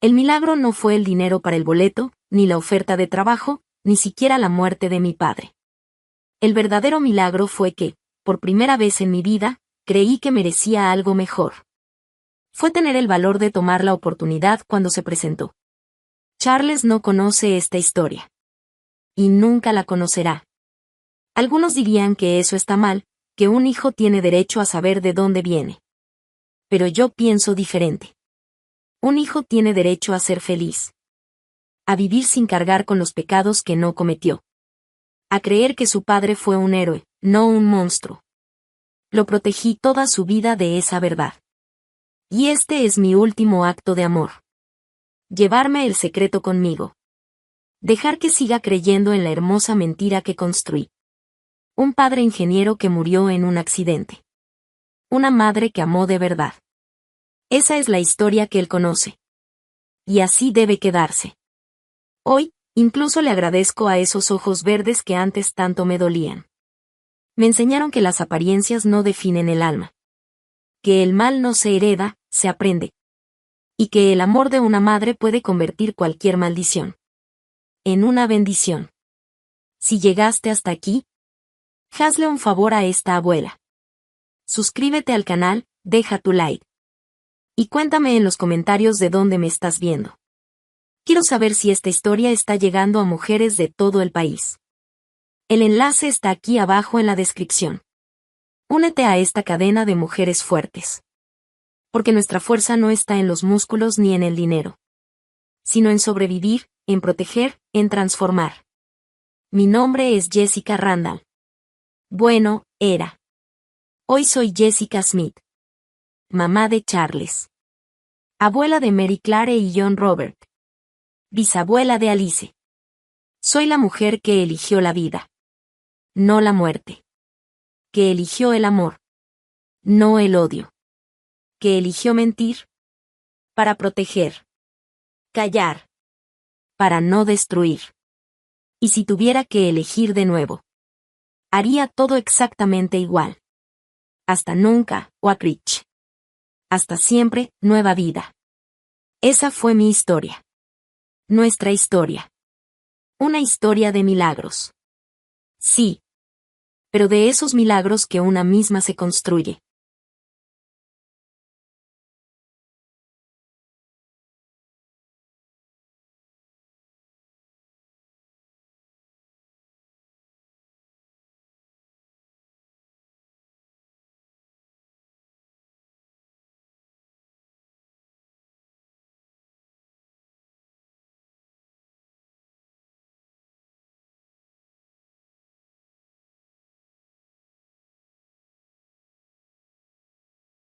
El milagro no fue el dinero para el boleto, ni la oferta de trabajo, ni siquiera la muerte de mi padre. El verdadero milagro fue que, por primera vez en mi vida, creí que merecía algo mejor. Fue tener el valor de tomar la oportunidad cuando se presentó. Charles no conoce esta historia. Y nunca la conocerá. Algunos dirían que eso está mal, que un hijo tiene derecho a saber de dónde viene. Pero yo pienso diferente. Un hijo tiene derecho a ser feliz. A vivir sin cargar con los pecados que no cometió. A creer que su padre fue un héroe, no un monstruo. Lo protegí toda su vida de esa verdad. Y este es mi último acto de amor. Llevarme el secreto conmigo. Dejar que siga creyendo en la hermosa mentira que construí. Un padre ingeniero que murió en un accidente. Una madre que amó de verdad. Esa es la historia que él conoce. Y así debe quedarse. Hoy, incluso le agradezco a esos ojos verdes que antes tanto me dolían. Me enseñaron que las apariencias no definen el alma. Que el mal no se hereda, se aprende. Y que el amor de una madre puede convertir cualquier maldición en una bendición. Si llegaste hasta aquí, hazle un favor a esta abuela. Suscríbete al canal, deja tu like. Y cuéntame en los comentarios de dónde me estás viendo. Quiero saber si esta historia está llegando a mujeres de todo el país. El enlace está aquí abajo en la descripción. Únete a esta cadena de mujeres fuertes. Porque nuestra fuerza no está en los músculos ni en el dinero. Sino en sobrevivir, en proteger, en transformar. Mi nombre es Jessica Randall. Bueno, era. Hoy soy Jessica Smith. Mamá de Charles. Abuela de Mary Clare y John Robert. Bisabuela de Alice. Soy la mujer que eligió la vida. No la muerte. Que eligió el amor. No el odio. Que eligió mentir. Para proteger. Callar. Para no destruir. Y si tuviera que elegir de nuevo, haría todo exactamente igual. Hasta nunca, Oak Ridge. Hasta siempre, nueva vida. Esa fue mi historia. Nuestra historia. Una historia de milagros. Sí. Pero de esos milagros que una misma se construye.